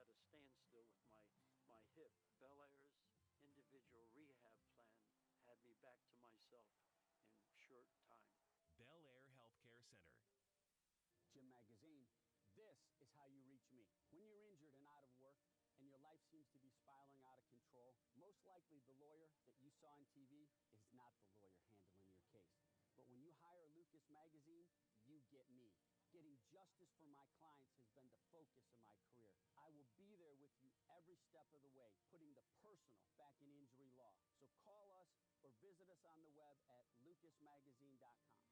at a standstill with my hip. Bel Air's individual rehab plan had me back to myself in short time. Bel Air Healthcare Center. Jim Magazine, this is how you reach me. When you're injured and out of work and your life seems to be spiraling out of control, most likely the lawyer that you saw on TV is not the lawyer handling your case. But when you hire Lucas Magazine, you get me. Getting justice for my clients has been the focus of my career. I will be there with you every step of the way, putting the personal back in injury law. So call us or visit us on the web at lucasmagazine.com.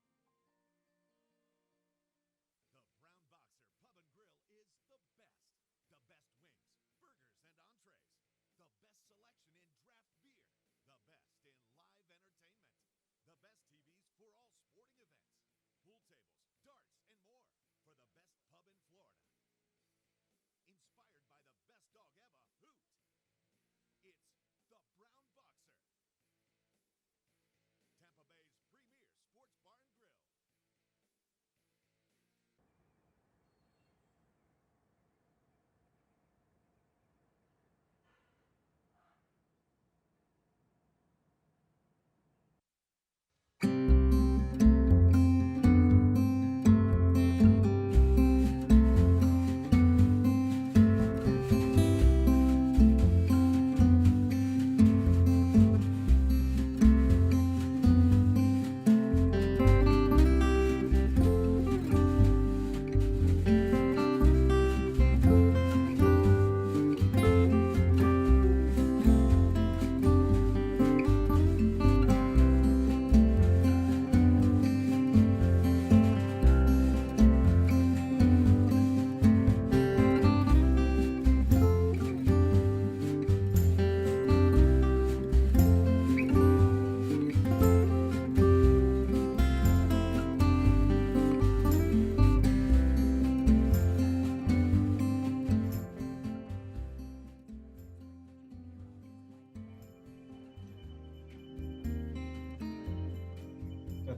The Brown Boxer Pub and Grill is the best. The best wings, burgers, and entrees. The best selection in draft beer. The best in live entertainment. The best TVs for all sporting events. Pool tables, darts, and more for the best pub in Florida. Inspired by the best dog ever, Hoot. It's the Brown Boxer. Tampa Bay's premier sports bar and grill.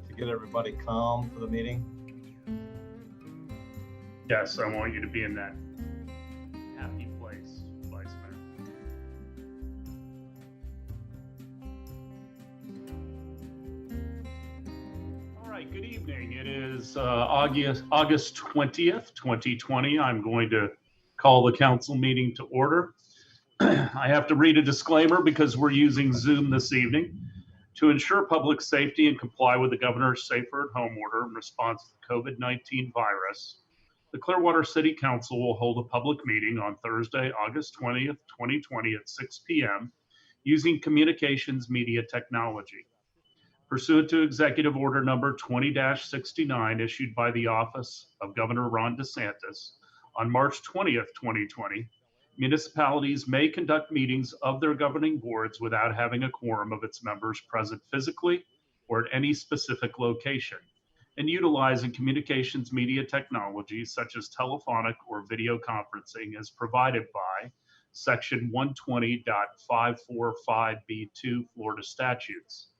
To get everybody calm for the meeting. Yes, I want you to be in that happy place, Vice Mayor. All right, good evening. It is August 20th, 2020. I'm going to call the council meeting to order. I have to read a disclaimer because we're using Zoom this evening. To ensure public safety and comply with the governor's safer at home order in response to the COVID-19 virus, the Clearwater City Council will hold a public meeting on Thursday, August 20th, 2020 at 6 p.m. using communications media technology. Pursuant to Executive Order Number 20-69 issued by the Office of Governor Ron DeSantis on March 20th, 2020, municipalities may conduct meetings of their governing boards without having a quorum of its members present physically or at any specific location, and utilizing communications media technologies such as telephonic or video conferencing as provided by Section 120.545B2 Florida statutes.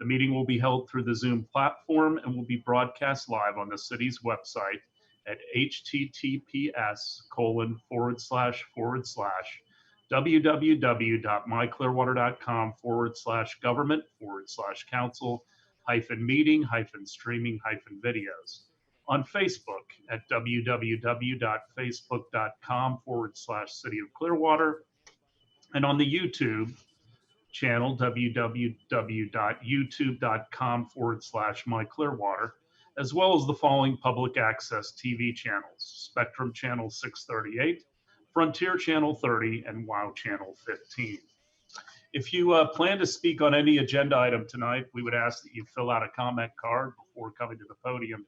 The meeting will be held through the Zoom platform and will be broadcast live on the city's website at https://government/council-meeting-streaming-videos. On Facebook at www.facebook.com/City of Clearwater, and on the YouTube channel www.youtube.com/myclearwater, as well as the following public access TV channels: Spectrum Channel 638, Frontier Channel 30, and WOW Channel 15. If you plan to speak on any agenda item tonight, we would ask that you fill out a comment card before coming to the podium.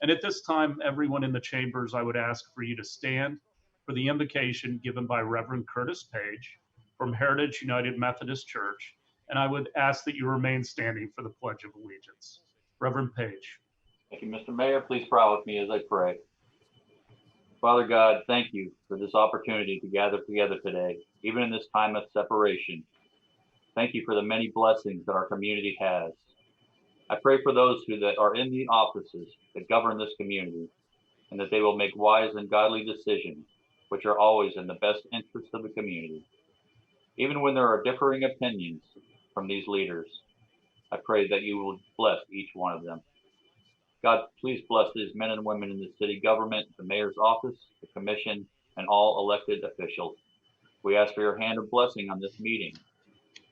And at this time, everyone in the chambers, I would ask for you to stand for the invocation given by Reverend Curtis Page from Heritage United Methodist Church, and I would ask that you remain standing for the Pledge of Allegiance. Reverend Page. Thank you, Mr. Mayor. Please pray with me as I pray. Father God, thank you for this opportunity to gather together today, even in this time of separation. Thank you for the many blessings that our community has. I pray for those that are in the offices that govern this community, and that they will make wise and godly decisions which are always in the best interest of the community. Even when there are differing opinions from these leaders, I pray that you will bless each one of them. God, please bless these men and women in the city government, the mayor's office, the commission, and all elected officials. We ask for your hand of blessing on this meeting.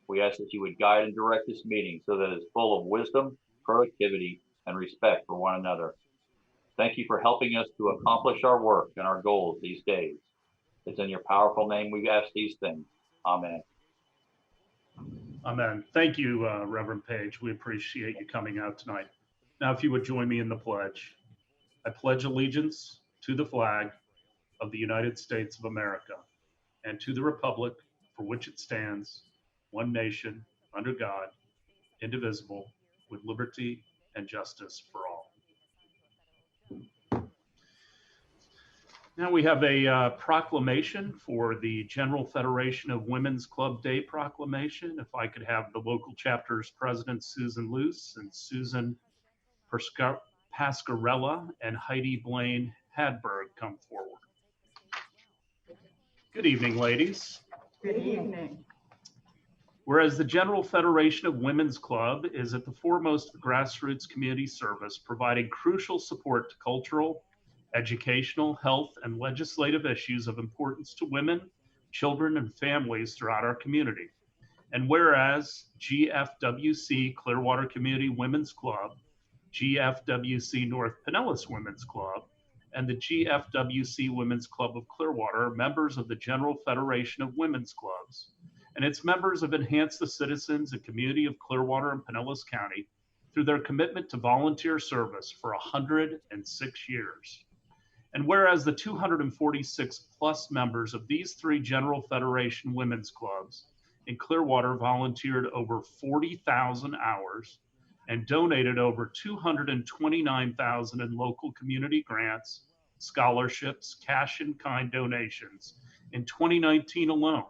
We ask that you would guide and direct this meeting so that it is full of wisdom, productivity, and respect for one another. Thank you for helping us to accomplish our work and our goals these days. It's in your powerful name we ask these things. Amen. Amen. Thank you, Reverend Page. We appreciate you coming out tonight. Now, if you would join me in the pledge. I pledge allegiance to the flag of the United States of America and to the republic for which it stands, one nation, under God, indivisible, with liberty and justice for all. Now we have a proclamation for the General Federation of Women's Club Day proclamation. If I could have the local chapter's president, Susan Luce, and Susan Pascarella and Heidi Blaine Hadberg come forward. Good evening, ladies. Good evening. Whereas the General Federation of Women's Club is at the foremost of grassroots community service, providing crucial support to cultural, educational, health, and legislative issues of importance to women, children, and families throughout our community. And whereas GFWC Clearwater Community Women's Club, GFWC North Pinellas Women's Club, and the GFWC Women's Club of Clearwater are members of the General Federation of Women's Clubs, and its members have enhanced the citizens and community of Clearwater and Pinellas County through their commitment to volunteer service for 106 years. And whereas the 246 plus members of these three General Federation Women's Clubs in Clearwater volunteered over 40,000 hours and donated over $229,000 in local community grants, scholarships, cash in kind donations in 2019 alone.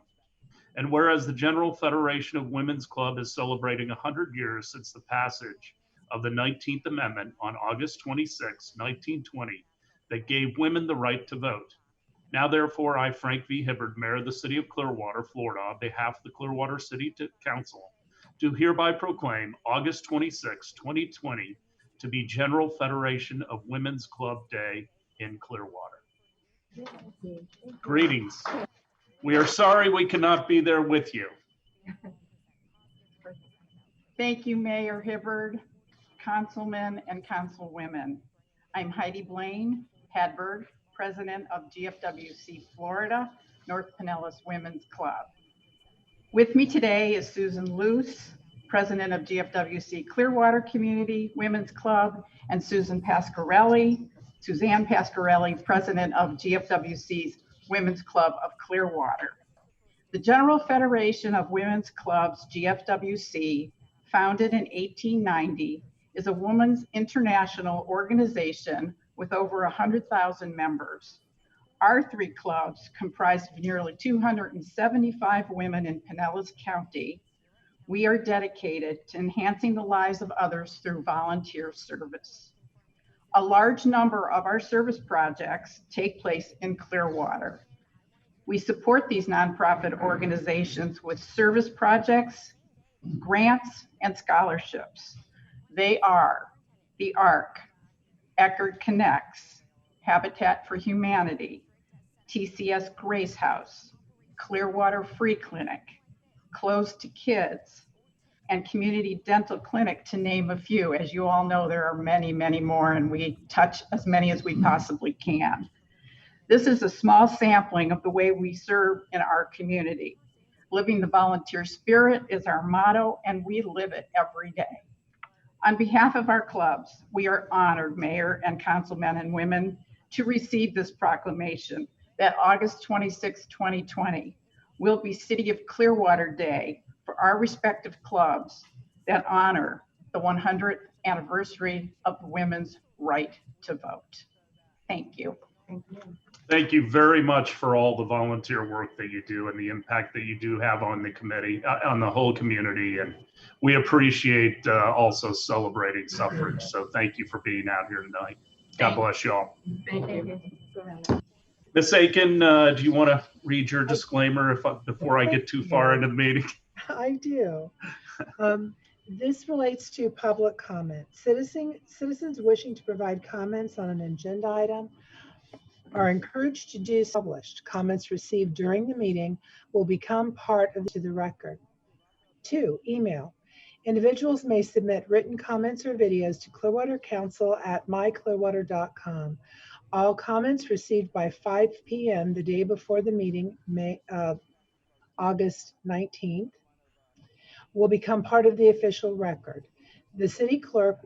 And whereas the General Federation of Women's Club is celebrating 100 years since the passage of the 19th Amendment on August 26, 1920, that gave women the right to vote. Now, therefore, I, Frank V. Hibbard, Mayor of the City of Clearwater, Florida, on behalf of the Clearwater City Council, do hereby proclaim August 26, 2020 to be General Federation of Women's Club Day in Clearwater. Greetings. We are sorry we cannot be there with you. Thank you, Mayor Hibbard, councilmen and councilwomen. I'm Heidi Blaine Hadberg, president of GFWC Florida, North Pinellas Women's Club. With me today is Susan Luce, president of GFWC Clearwater Community Women's Club, and Suzanne Pascarelli, president of GFWC's Women's Club of Clearwater. The General Federation of Women's Clubs, GFWC, founded in 1890, is a women's international organization with over 100,000 members. Our three clubs, comprised of nearly 275 women in Pinellas County, we are dedicated to enhancing the lives of others through volunteer service. A large number of our service projects take place in Clearwater. We support these nonprofit organizations with service projects, grants, and scholarships. They are the ARC, Eckerd Connects, Habitat for Humanity, TCS Grace House, Clearwater Free Clinic, Close to Kids, and Community Dental Clinic, to name a few. As you all know, there are many, many more, and we touch as many as we possibly can. This is a small sampling of the way we serve in our community. Living the volunteer spirit is our motto, and we live it every day. On behalf of our clubs, we are honored, Mayor and councilmen and women, to receive this proclamation that August 26, 2020 will be City of Clearwater Day for our respective clubs that honor the 100th anniversary of women's right to vote. Thank you. Thank you. Thank you very much for all the volunteer work that you do and the impact that you do have on the committee, on the whole community. And we appreciate also celebrating suffrage. So thank you for being out here tonight. God bless you all. Thank you. Ms. Aiken, do you want to read your disclaimer before I get too far into the meeting? I do. This relates to public comment. Citizens wishing to provide comments on an agenda item are encouraged to do so. Published comments received during the meeting will become part of the record. 2, email. Individuals may submit written comments or videos to Clearwater Council at myclearwater.com. All comments received by 5 p.m. the day before the meeting, August 19th, will become part of the official record. The city clerk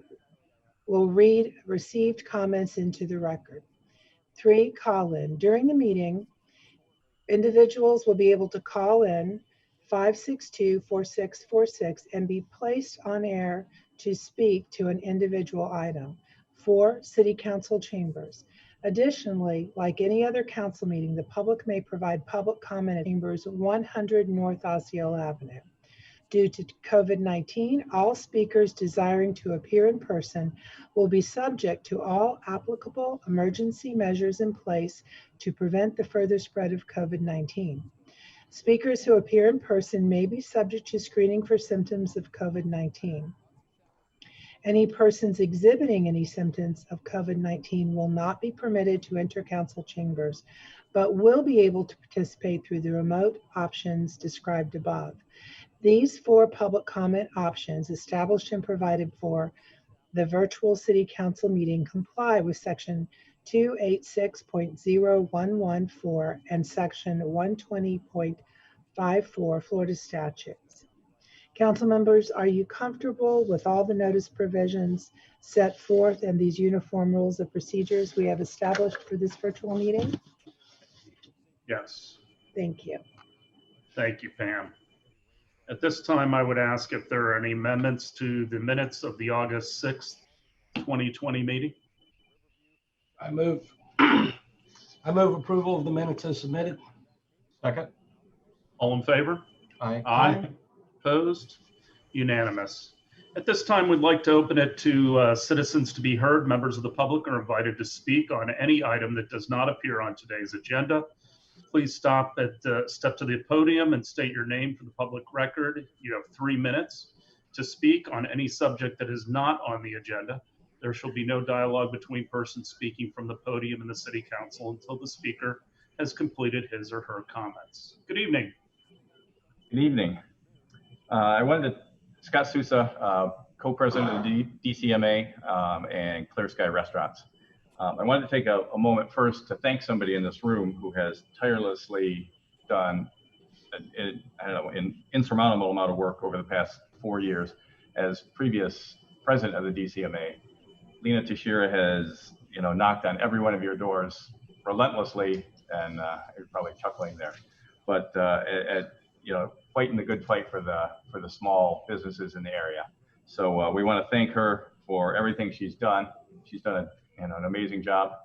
will read received comments into the record. 3, call in. During the meeting, individuals will be able to call in 562-4646 and be placed on air to speak to an individual item. 4, city council chambers. Additionally, like any other council meeting, the public may provide public comment at chambers 100 North Osceola Avenue. Due to COVID-19, all speakers desiring to appear in person will be subject to all applicable emergency measures in place to prevent the further spread of COVID-19. Speakers who appear in person may be subject to screening for symptoms of COVID-19. Any persons exhibiting any symptoms of COVID-19 will not be permitted to enter council chambers, but will be able to participate through the remote options described above. These 4 public comment options established and provided for the virtual city council meeting comply with section 286.0114 and section 120.54 Florida statutes. Council members, are you comfortable with all the notice provisions set forth and these uniform rules of procedures we have established for this virtual meeting? Yes. Thank you. Thank you, Pam. At this time, I would ask if there are any amendments to the minutes of the August 6th, 2020 meeting. I move approval of the minutes as submitted. Second. All in favor? Aye. Aye. Opposed? Unanimous. At this time, we'd like to open it to citizens to be heard. Members of the public are invited to speak on any item that does not appear on today's agenda. Please step to the podium and state your name for the public record. You have 3 minutes to speak on any subject that is not on the agenda. There shall be no dialogue between persons speaking from the podium and the city council until the speaker has completed his or her comments. Good evening. Good evening. Scott Sousa, co-president of the DCMA and Clear Sky Restaurants. I wanted to take a moment first to thank somebody in this room who has tirelessly done an insurmountable amount of work over the past 4 years as previous president of the DCMA. Lena Teixeira has, knocked on every one of your doors relentlessly, and you're probably chuckling there, but fighting the good fight for the small businesses in the area. So we want to thank her for everything she's done. She's done an amazing job,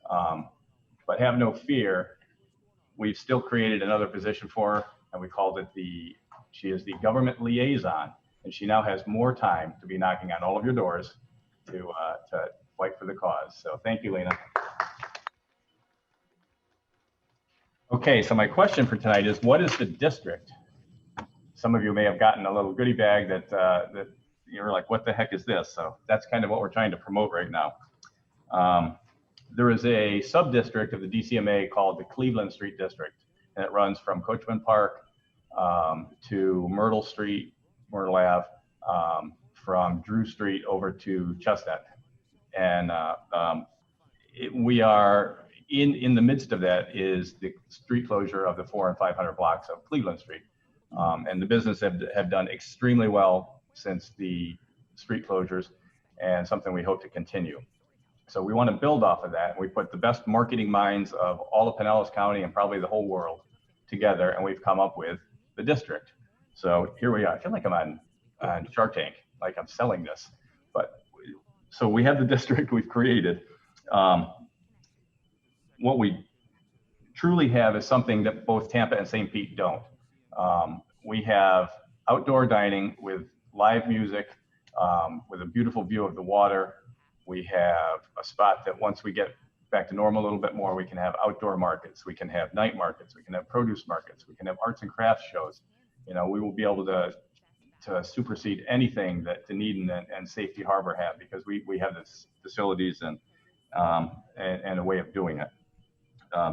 but have no fear. We've still created another position for her, and we called it she is the government liaison, and she now has more time to be knocking on all of your doors to fight for the cause. So thank you, Lena. Okay, so my question for tonight is, what is the district? Some of you may have gotten a little goodie bag that you're like, what the heck is this? So that's kind of what we're trying to promote right now. There is a sub-district of the DCMA called the Cleveland Street District, and it runs from Coachman Park to Myrtle Ave, from Drew Street over to Chestnut. And we are in the midst of that is the street closure of the 400 and 500 blocks of Cleveland Street. And the business have done extremely well since the street closures, and something we hope to continue. So we want to build off of that. We put the best marketing minds of all of Pinellas County and probably the whole world together, and we've come up with the district. So here we are. I feel like I'm on Shark Tank, like I'm selling this. So we have the district we've created. What we truly have is something that both Tampa and St. Pete don't. We have outdoor dining with live music, with a beautiful view of the water. We have a spot that once we get back to normal a little bit more. We can have outdoor markets. We can have night markets. We can have produce markets. We can have arts and crafts shows. You know, we will be able to supersede anything that Dunedin and Safety Harbor have, because we have the facilities and a way of doing it.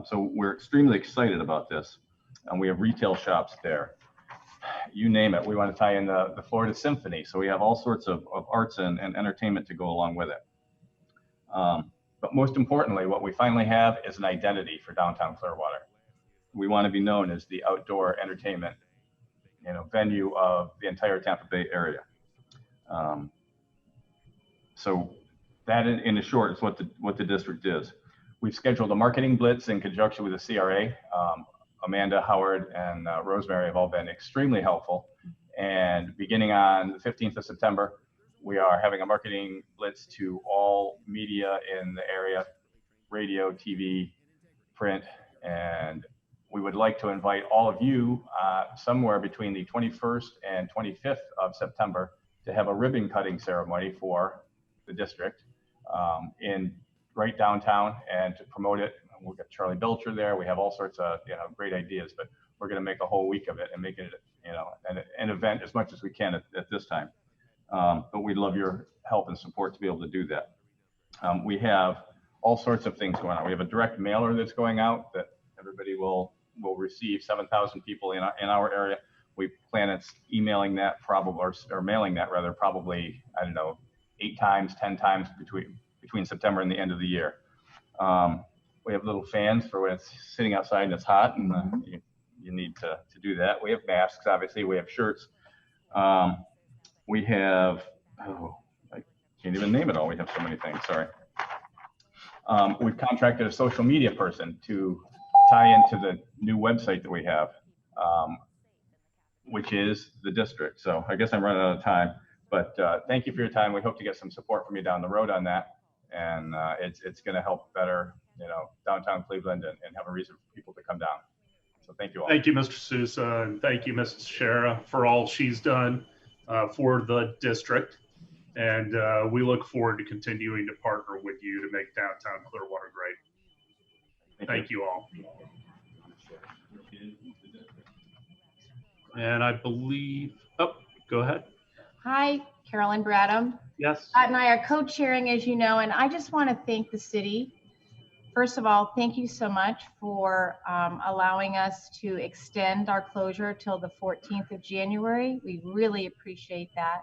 So we're extremely excited about this. And we have retail shops there. You name it. We want to tie in the Florida Symphony. So we have all sorts of arts and entertainment to go along with it. But most importantly, what we finally have is an identity for downtown Clearwater. We want to be known as the outdoor entertainment, you know, venue of the entire Tampa Bay area. So that in a short is what the district is. We've scheduled a marketing blitz in conjunction with the CRA. Amanda, Howard, and Rosemary have all been extremely helpful. And beginning on the 15th of September, we are having a marketing blitz to all media in the area, radio, TV, print, and we would like to invite all of you somewhere between the 21st and 25th of September to have a ribbon cutting ceremony for the district in right downtown, and to promote it. We've got Charlie Belcher there. We have all sorts of great ideas, but we're going to make a whole week of it and make it an event as much as we can at this time. But we'd love your help and support to be able to do that. We have all sorts of things going on. We have a direct mailer that's going out that everybody will receive. 7,000 people in our area. We plan on emailing that probably, or mailing that rather, probably, I don't know, 8 times, 10 times between September and the end of the year. We have little fans for when it's sitting outside and it's hot, and you need to do that. We have masks, obviously. We have shirts. We have, I can't even name it all. We have so many things, sorry. We've contracted a social media person to tie into the new website that we have, which is the district. So I guess I'm running out of time, but thank you for your time. We hope to get some support from you down the road on that. And it's going to help better, downtown Cleveland and have a reason for people to come down. So thank you all. Thank you, Mr. Sousa, and thank you, Mrs. Shara, for all she's done for the district. And we look forward to continuing to partner with you to make downtown Clearwater great. Thank you all. And I believe, go ahead. Hi, Carolyn Bradham. Yes. Scott and I are co-chairing, as you know, and I just want to thank the city. First of all, thank you so much for allowing us to extend our closure till the 14th of January. We really appreciate that.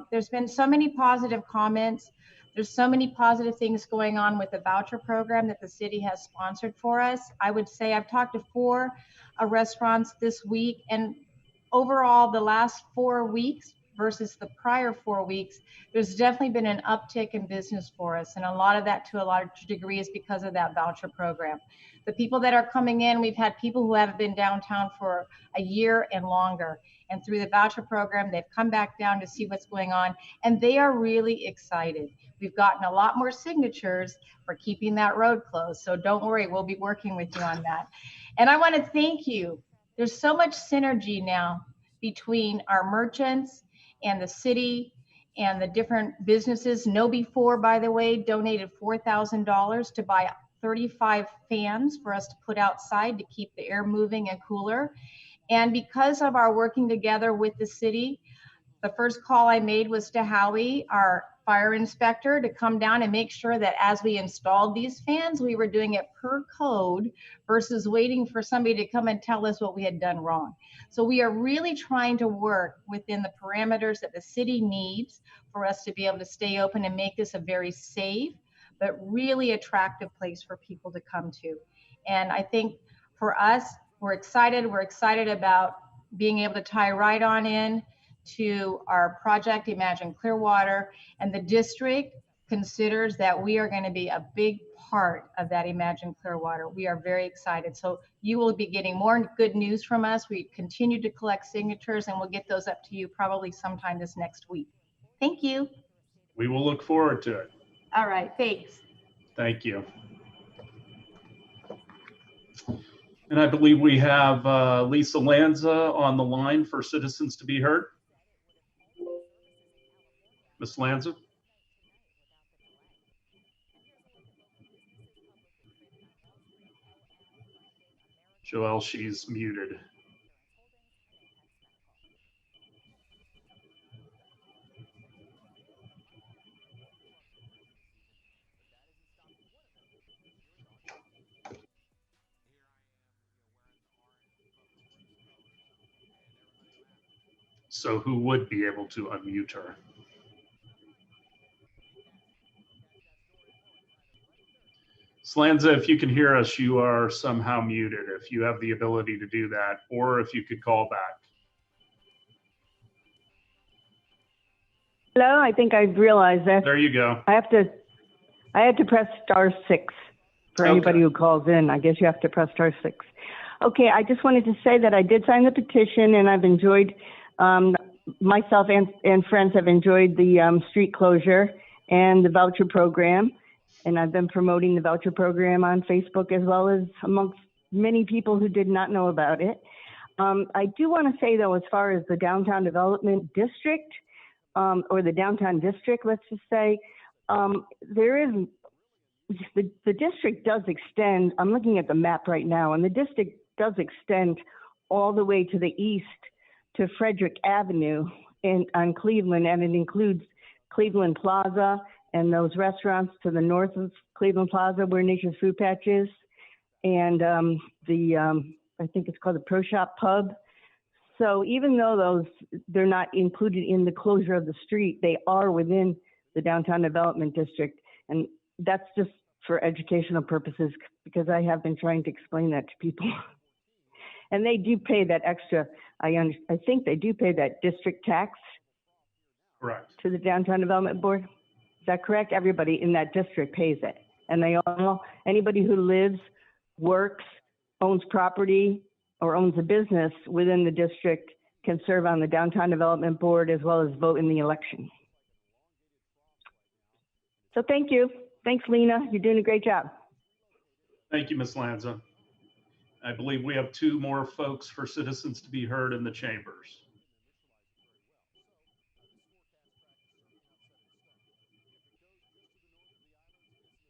There's been so many positive comments. There's so many positive things going on with the voucher program that the city has sponsored for us. I would say I've talked to 4 restaurants this week, and overall the last 4 weeks versus the prior 4 weeks, there's definitely been an uptick in business for us. And a lot of that to a large degree is because of that voucher program. The people that are coming in, we've had people who haven't been downtown for a year and longer. And through the voucher program, they've come back down to see what's going on, and they are really excited. We've gotten a lot more signatures for keeping that road closed. So don't worry, we'll be working with you on that. And I want to thank you. There's so much synergy now between our merchants and the city and the different businesses. No4, by the way, donated $4,000 to buy 35 fans for us to put outside to keep the air moving and cooler. And because of our working together with the city, the first call I made was to Howie, our fire inspector, to come down and make sure that as we installed these fans, we were doing it per code versus waiting for somebody to come and tell us what we had done wrong. So we are really trying to work within the parameters that the city needs for us to be able to stay open and make this a very safe, but really attractive place for people to come to. And I think for us, we're excited about being able to tie right on in to our project, Imagine Clearwater, and the district considers that we are going to be a big part of that Imagine Clearwater. We are very excited. So you will be getting more good news from us. We continue to collect signatures, and we'll get those up to you probably sometime this next week. Thank you. We will look forward to it. All right, thanks. Thank you. And I believe we have Lisa Lanza on the line for citizens to be heard. Ms. Lanza? Joelle, she's muted. So who would be able to unmute her? Slanza, if you can hear us, you are somehow muted. If you have the ability to do that, or if you could call back. Hello, I think I've realized that. There you go. I had to press *6 for anybody who calls in. I guess you have to press *6. Okay, I just wanted to say that I did sign the petition, and I've enjoyed, myself and friends have enjoyed the street closure and the voucher program. And I've been promoting the voucher program on Facebook as well as amongst many people who did not know about it. I do want to say, though, as far as the downtown development district, or the downtown district, let's just say, there is, the district does extend, I'm looking at the map right now, and the district does extend all the way to the east to Frederick Avenue on Cleveland, and it includes Cleveland Plaza and those restaurants to the north of Cleveland Plaza where Nature's Food Patch is, and I think it's called the Pro Shop Pub. So even though they're not included in the closure of the street, they are within the downtown development district. And that's just for educational purposes, because I have been trying to explain that to people. And they do pay that extra, I think they do pay that district tax. Correct. To the Downtown Development Board. Is that correct? Everybody in that district pays it. And they all, anybody who lives, works, owns property, or owns a business within the district can serve on the Downtown Development Board as well as vote in the election. So thank you. Thanks, Lena. You're doing a great job. Thank you, Ms. Lanza. I believe we have 2 more folks for citizens to be heard in the chambers.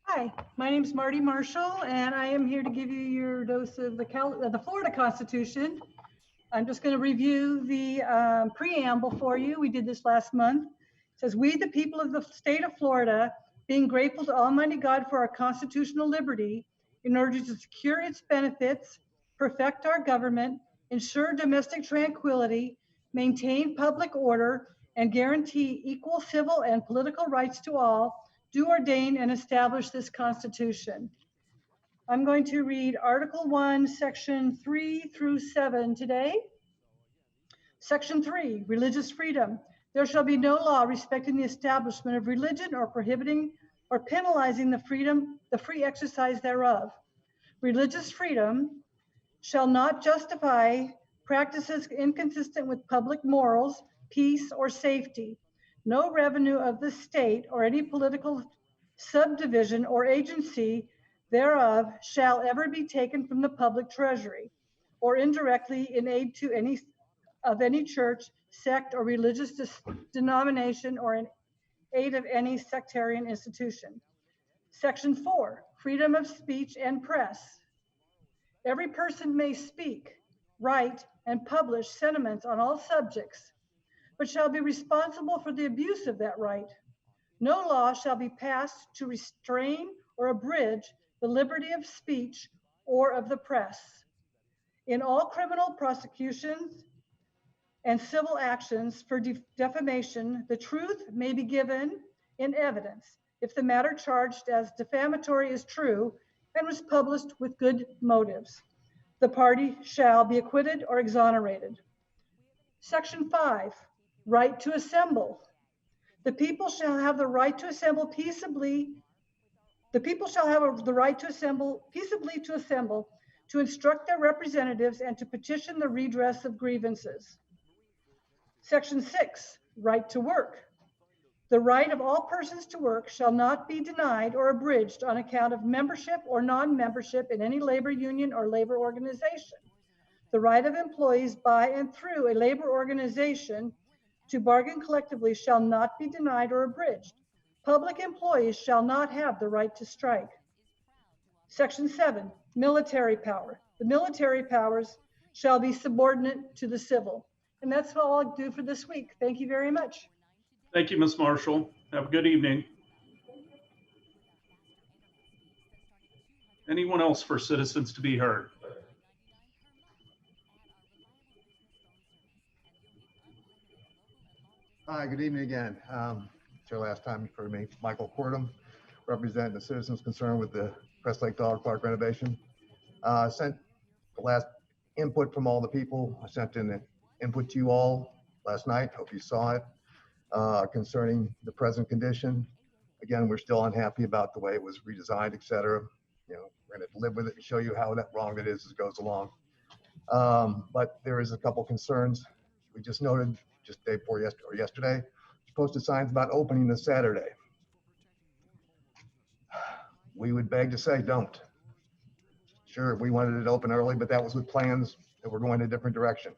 Hi, my name is Marty Marshall, and I am here to give you your dose of the Florida Constitution. I'm just going to review the preamble for you. We did this last month. It says, "We, the people of the state of Florida, being grateful to Almighty God for our constitutional liberty, in order to secure its benefits, perfect our government, ensure domestic tranquility, maintain public order, and guarantee equal civil and political rights to all, do ordain and establish this Constitution." I'm going to read Article 1, Section 3 through 7 today. Section 3, religious freedom. There shall be no law respecting the establishment of religion or prohibiting or penalizing the free exercise thereof. Religious freedom shall not justify practices inconsistent with public morals, peace, or safety. No revenue of the state or any political subdivision or agency thereof shall ever be taken from the public treasury, or indirectly in aid to any church, sect, or religious denomination, or in aid of any sectarian institution. Section 4, freedom of speech and press. Every person may speak, write, and publish sentiments on all subjects, but shall be responsible for the abuse of that right. No law shall be passed to restrain or abridge the liberty of speech or of the press. In all criminal prosecutions and civil actions for defamation, the truth may be given in evidence if the matter charged as defamatory is true and was published with good motives. The party shall be acquitted or exonerated. Section 5, right to assemble. The people shall have the right to assemble peaceably. The people shall have the right to assemble peaceably, to instruct their representatives, and to petition the redress of grievances. Section 6, right to work. The right of all persons to work shall not be denied or abridged on account of membership or non-membership in any labor union or labor organization. The right of employees by and through a labor organization to bargain collectively shall not be denied or abridged. Public employees shall not have the right to strike. Section 7, military power. the military powers shall be subordinate to the civil. And that's all I'll do for this week. Thank you very much. Thank you, Ms. Marshall. Have a good evening. Anyone else for citizens to be heard? Hi, good evening again. It's your last time for me, Michael Cordum, representing the citizens concerned with the Crest Lake Dog Park renovation. Sent the last input from all the people. I sent in the input to you all last night. Hope you saw it, concerning the present condition. Again, we're still unhappy about the way it was redesigned, et cetera. You know, we're going to live with it and show you how wrong it is as it goes along. But there is a couple concerns. We just noted just day before yesterday, posted signs about opening this Saturday. We would beg to say don't. Sure, we wanted it open early, but that was with plans that were going a different direction.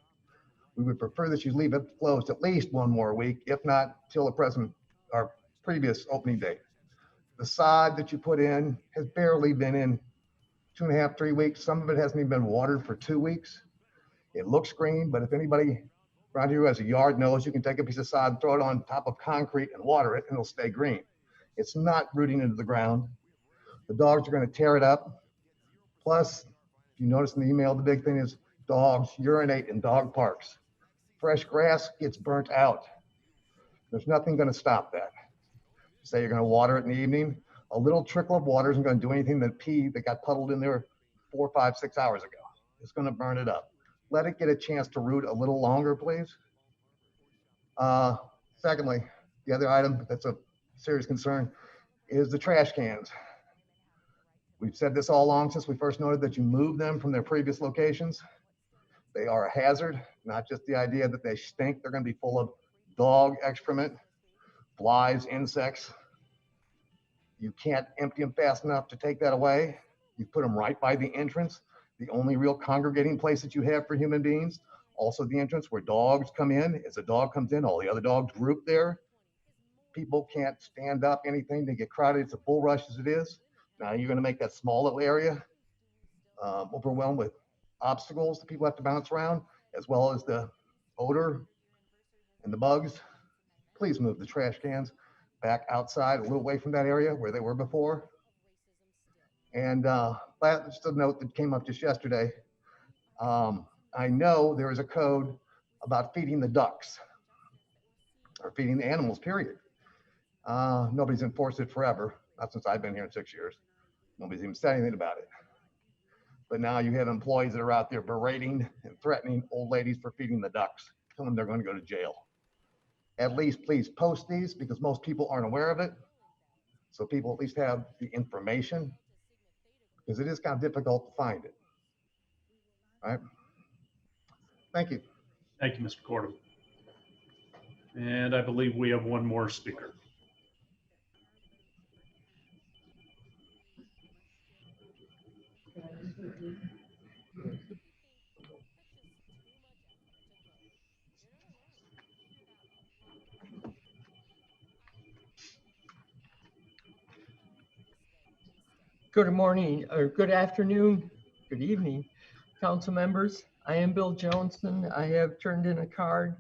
We would prefer that you leave it closed at least one more week, if not till our previous opening date. The sod that you put in has barely been in 2.5, 3 weeks. Some of it hasn't even been watered for 2 weeks. It looks green, but if anybody around here who has a yard knows, you can take a piece of sod, throw it on top of concrete and water it, and it'll stay green. It's not rooting into the ground. The dogs are going to tear it up. Plus, if you notice in the email, the big thing is dogs urinate in dog parks. Fresh grass gets burnt out. There's nothing going to stop that. Say you're going to water it in the evening, a little trickle of water isn't going to do anything than pee that got puddled in there 4, 5, 6 hours ago. It's going to burn it up. Let it get a chance to root a little longer, please. Secondly, the other item that's a serious concern is the trash cans. We've said this all along since we first noted that you move them from their previous locations. They are a hazard, not just the idea that they stink. They're going to be full of dog excrement, flies, insects. You can't empty them fast enough to take that away. You put them right by the entrance, the only real congregating place that you have for human beings. Also the entrance where dogs come in. As a dog comes in, all the other dogs group there. People can't stand up anything. They get crowded. It's a bull rush as it is. Now you're going to make that small little area overwhelmed with obstacles that people have to bounce around, as well as the odor and the bugs. Please move the trash cans back outside, a little away from that area where they were before. And just a note that came up just yesterday. I know there is a code about feeding the ducks or feeding the animals, period. Nobody's enforced it forever, not since I've been here in 6 years. Nobody's even said anything about it. But now you have employees that are out there berating and threatening old ladies for feeding the ducks, telling them they're going to go to jail. At least please post these because most people aren't aware of it. So people at least have the information because it is kind of difficult to find it. All right. Thank you. Thank you, Mr. Cordum. And I believe we have one more speaker. Good morning, or good afternoon, good evening, council members. I am Bill Johnson. I have turned in a card.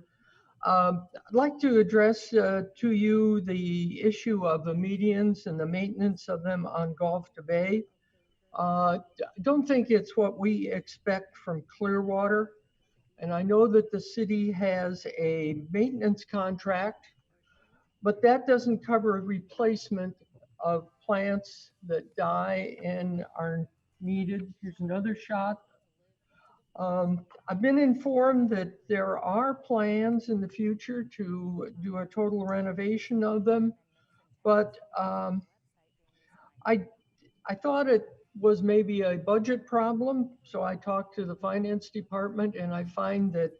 I'd like to address to you the issue of the medians and the maintenance of them on Gulf to Bay. Don't think it's what we expect from Clearwater. And I know that the city has a maintenance contract, but that doesn't cover replacement of plants that die and are needed. Here's another shot. I've been informed that there are plans in the future to do a total renovation of them, but I thought it was maybe a budget problem. So I talked to the finance department and I find that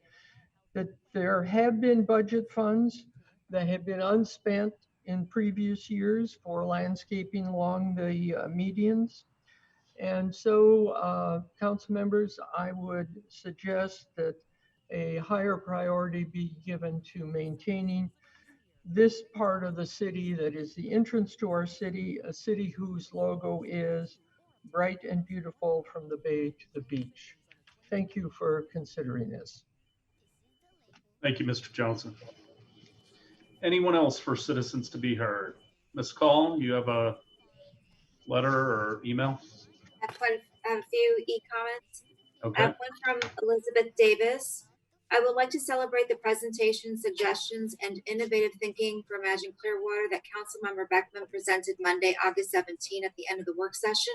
there have been budget funds that have been unspent in previous years for landscaping along the medians. And so, council members, I would suggest that a higher priority be given to maintaining this part of the city that is the entrance to our city, a city whose logo is bright and beautiful from the bay to the beach. Thank you for considering this. Thank you, Mr. Johnson. Anyone else for citizens to be heard? Ms. Call, you have a letter or email? I have a few e-comments. Okay. I have one from Elizabeth Davis. I would like to celebrate the presentation, suggestions, and innovative thinking for Imagine Clearwater that Councilmember Beckman presented Monday, August 17 at the end of the work session.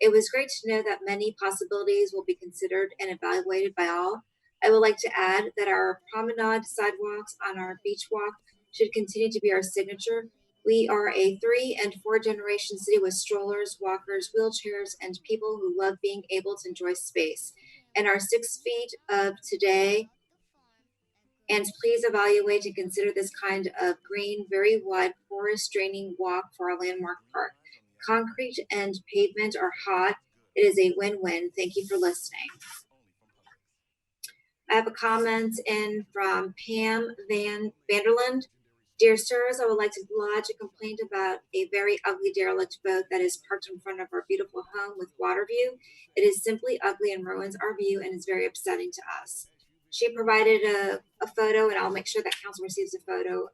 It was great to know that many possibilities will be considered and evaluated by all. I would like to add that our promenade sidewalks on our beach walk should continue to be our signature. We are a 3- and 4-generation city with strollers, walkers, wheelchairs, and people who love being able to enjoy space. And our 6 feet of today, and please evaluate and consider this kind of green, very wide, forest draining walk for our landmark park. Concrete and pavement are hot. It is a win-win. Thank you for listening. I have a comment in from Pam Vanderland. Dear sirs, I would like to lodge a complaint about a very ugly derelict boat that is parked in front of our beautiful home with water view. It is simply ugly and ruins our view and is very upsetting to us. She provided a photo, and I'll make sure that council receives a photo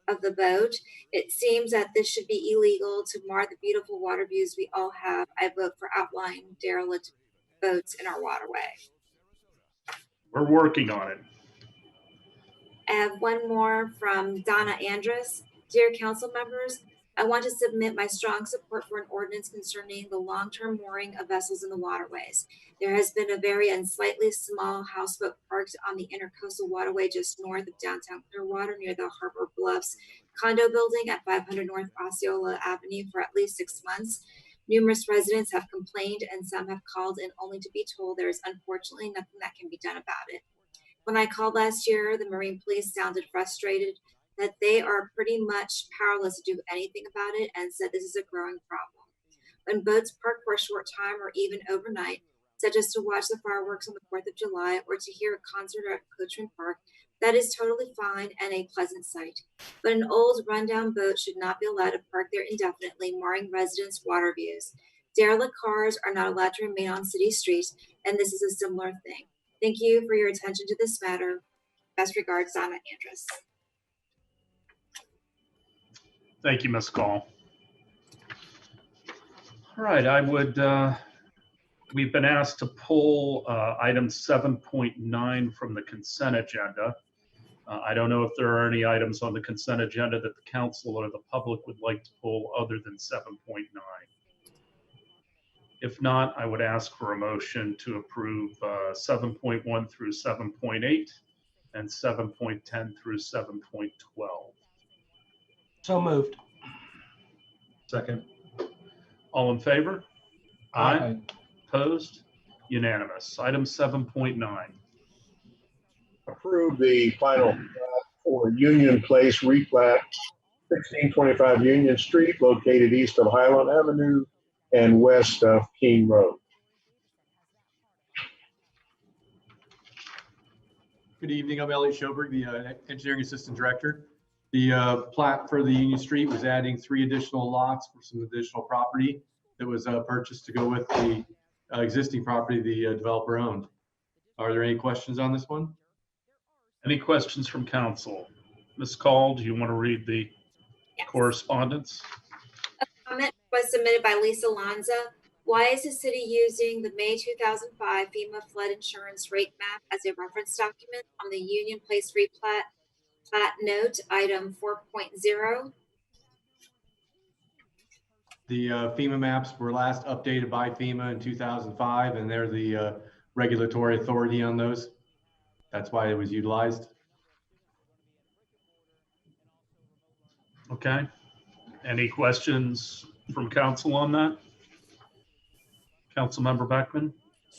of the boat. It seems that this should be illegal to mar the beautiful water views we all have. I vote for outlawing derelict boats in our waterway. We're working on it. I have one more from Donna Andrus. Dear council members, I want to submit my strong support for an ordinance concerning the long-term mooring of vessels in the waterways. There has been a very and slightly small houseboat parked on the intercoastal waterway just north of downtown Clearwater near the Harbor Bluffs condo building at 500 North Osceola Avenue for at least 6 months. Numerous residents have complained and some have called in only to be told there is unfortunately nothing that can be done about it. When I called last year, the Marine Police sounded frustrated that they are pretty much powerless to do anything about it and said this is a growing problem. When boats park for a short time or even overnight, such as to watch the fireworks on the 4th of July or to hear a concert at Coachman Park, that is totally fine and a pleasant sight. But an old rundown boat should not be allowed to park there indefinitely, marring residents' water views. Derelict cars are not allowed to remain on city streets, and this is a similar thing. Thank you for your attention to this matter. Best regards, Donna Andrus. Thank you, Ms. Call. All right, I would, we've been asked to pull item 7.9 from the consent agenda. I don't know if there are any items on the consent agenda that the council or the public would like to pull other than 7.9. If not, I would ask for a motion to approve 7.1 through 7.8 and 7.10 through 7.12. So moved. Second. All in favor? Aye. Opposed? Unanimous. Item 7.9. Approve the final plat for Union Place replat 1625 Union Street, located east of Highland Avenue and west of King Road. Good evening. I'm Elliot Schoberg, the Engineering Assistant Director. The plat for the Union Street was adding 3 additional lots for some additional property that was purchased to go with the existing property the developer owned. Are there any questions on this one? Any questions from council? Ms. Call, do you want to read the correspondence? A comment was submitted by Lisa Lanza. Why is the city using the May 2005 FEMA flood insurance rate map as a reference document on the Union Place replat plat note item 4.0? The FEMA maps were last updated by FEMA in 2005, and they're the regulatory authority on those. That's why it was utilized. Okay. Any questions from council on that? Councilmember Beckman?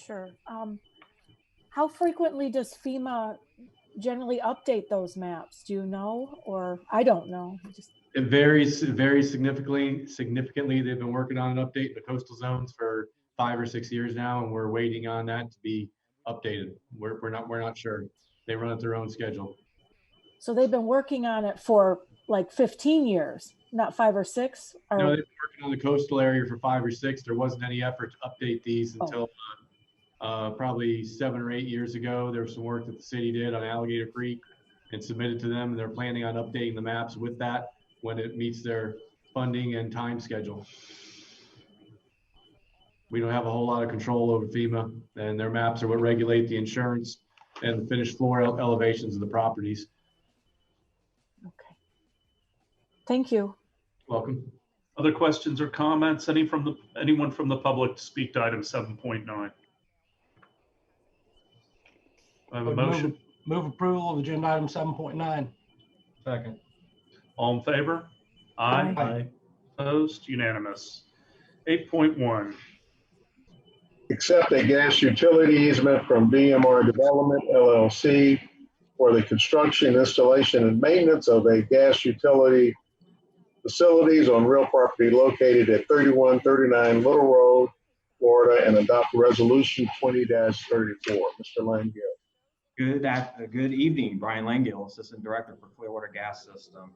Sure. How frequently does FEMA generally update those maps? Do you know, or I don't know? It varies significantly. They've been working on an update in the coastal zones for 5 or 6 years now, and we're waiting on that to be updated. We're not sure. They run at their own schedule. So they've been working on it for like 15 years. not 5 or 6? Or... No, they've been working on the coastal area for 5 or 6. There wasn't any effort to update these until probably 7 or 8 years ago. There was some work that the city did on Alligator Creek and submitted to them. And they're planning on updating the maps with that when it meets their funding and time schedule. We don't have a whole lot of control over FEMA, and their maps are what regulate the insurance and the finished floor elevations of the properties. Okay. Thank you. Welcome. Other questions or comments? Anyone from the public to speak to item 7.9? I have a motion. Move approval of agenda item 7.9. Second. All in favor? Aye. Aye. Opposed? Unanimous. 8.1. Accept a gas utility easement from BMR Development LLC for the construction, installation, and maintenance of a gas utility facilities on real property located at 3139 Little Road, Florida, and adopt resolution 20-34. Mr. Langill. Good evening, Brian Langill, Assistant Director for Clearwater Gas System.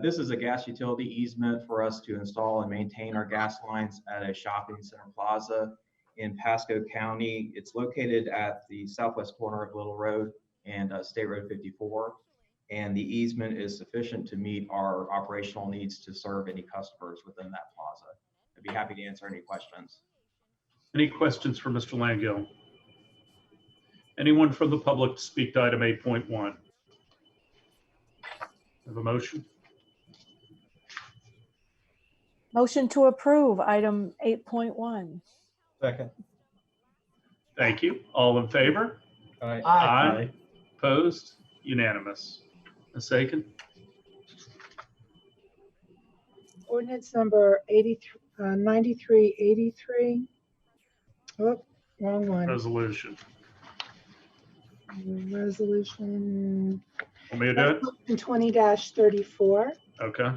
This is a gas utility easement for us to install and maintain our gas lines at a shopping center plaza in Pasco County. It's located at the southwest corner of Little Road and State Road 54. And the easement is sufficient to meet our operational needs to serve any customers within that plaza. I'd be happy to answer any questions. Any questions for Mr. Langill? Anyone from the public to speak to item 8.1? Have a motion? Motion to approve item 8.1. Second. Thank you. All in favor? Aye. Aye. Opposed? Unanimous. Ms. Aiken? Ordinance number 9383. Oh, wrong one. Resolution. Resolution. Want me to do it? 20-34. Okay.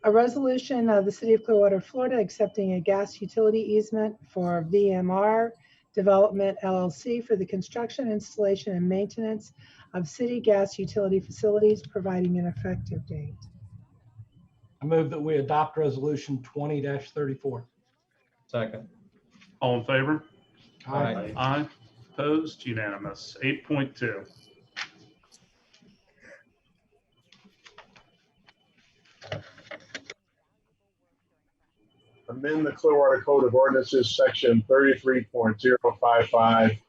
A resolution of the City of Clearwater, Florida, accepting a gas utility easement for VMR Development LLC for the construction, installation, and maintenance of city gas utility facilities, providing an effective date. I move that we adopt resolution 20-34. Second. All in favor? Aye. Aye. Opposed? Unanimous. 8.2. Amend the Clearwater Code of Ordinances, section 33.055,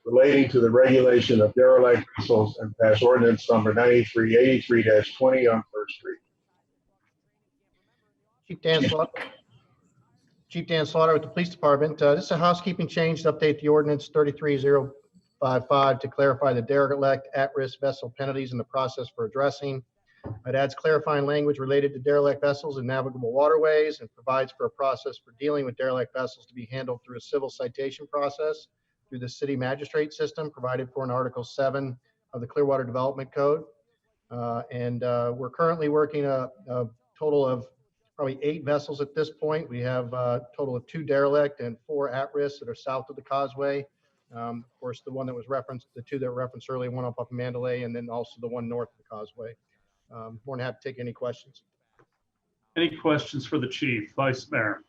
relating to the regulation of derelict vessels, and pass ordinance number 9383-20 on first reading. Chief Dan Slaughter with the Police Department. This is a housekeeping change to update the ordinance 33055 to clarify the derelict at-risk vessel penalties and the process for addressing. It adds clarifying language related to derelict vessels and navigable waterways, and provides for a process for dealing with derelict vessels to be handled through a civil citation process through the city magistrate system provided for in Article 7 of the Clearwater Development Code. We're currently working a total of probably 8 vessels at this point. We have a total of 2 derelict and 4 at-risk that are south of the causeway. Of course, the one that was referenced, the 2 that were referenced earlier, one up in Mandalay, and then also the one north of the causeway. More than happy to take any questions. Any questions for the chief? Vice Mayor.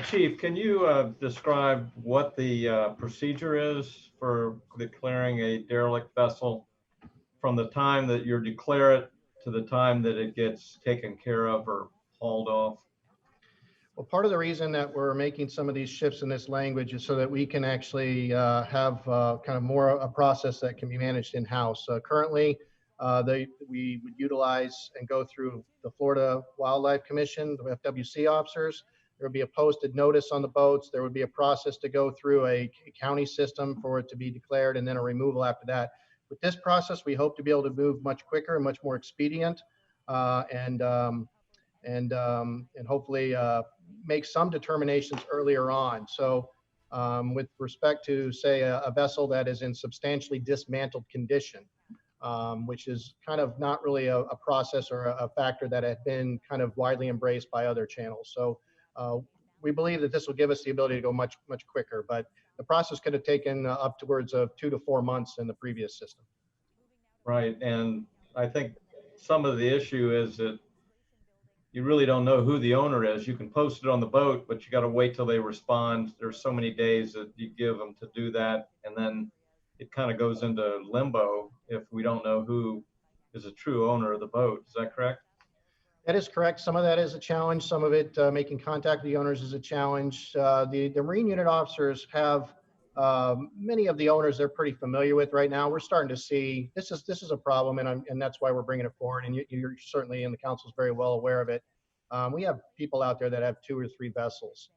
Chief, can you describe what the procedure is for declaring a derelict vessel from the time that you declare it to the time that it gets taken care of or hauled off? Well, part of the reason that we're making some of these shifts in this language is so that we can actually have kind of more a process that can be managed in-house. Currently, we would utilize and go through the Florida Wildlife Commission, the FWC officers. There would be a posted notice on the boats. There would be a process to go through a county system for it to be declared, and then a removal after that. With this process, we hope to be able to move much quicker and much more expedient, and hopefully make some determinations earlier on. So with respect to, say, a vessel that is in substantially dismantled condition, which is kind of not really a process or a factor that had been kind of widely embraced by other channels. So we believe that this will give us the ability to go much quicker, but the process could have taken upwards of 2 to 4 months in the previous system. Right, and I think some of the issue is that you really don't know who the owner is. You can post it on the boat, but you got to wait till they respond. There's so many days that you give them to do that. And then it kind of goes into limbo if we don't know who is a true owner of the boat. Is that correct? That is correct. Some of that is a challenge. Some of it, making contact with the owners is a challenge. The Marine unit officers have many of the owners they're pretty familiar with right now. We're starting to see this is a problem, and that's why we're bringing it forward. And you're certainly, and the council's very well aware of it. We have people out there that have 2 or 3 vessels.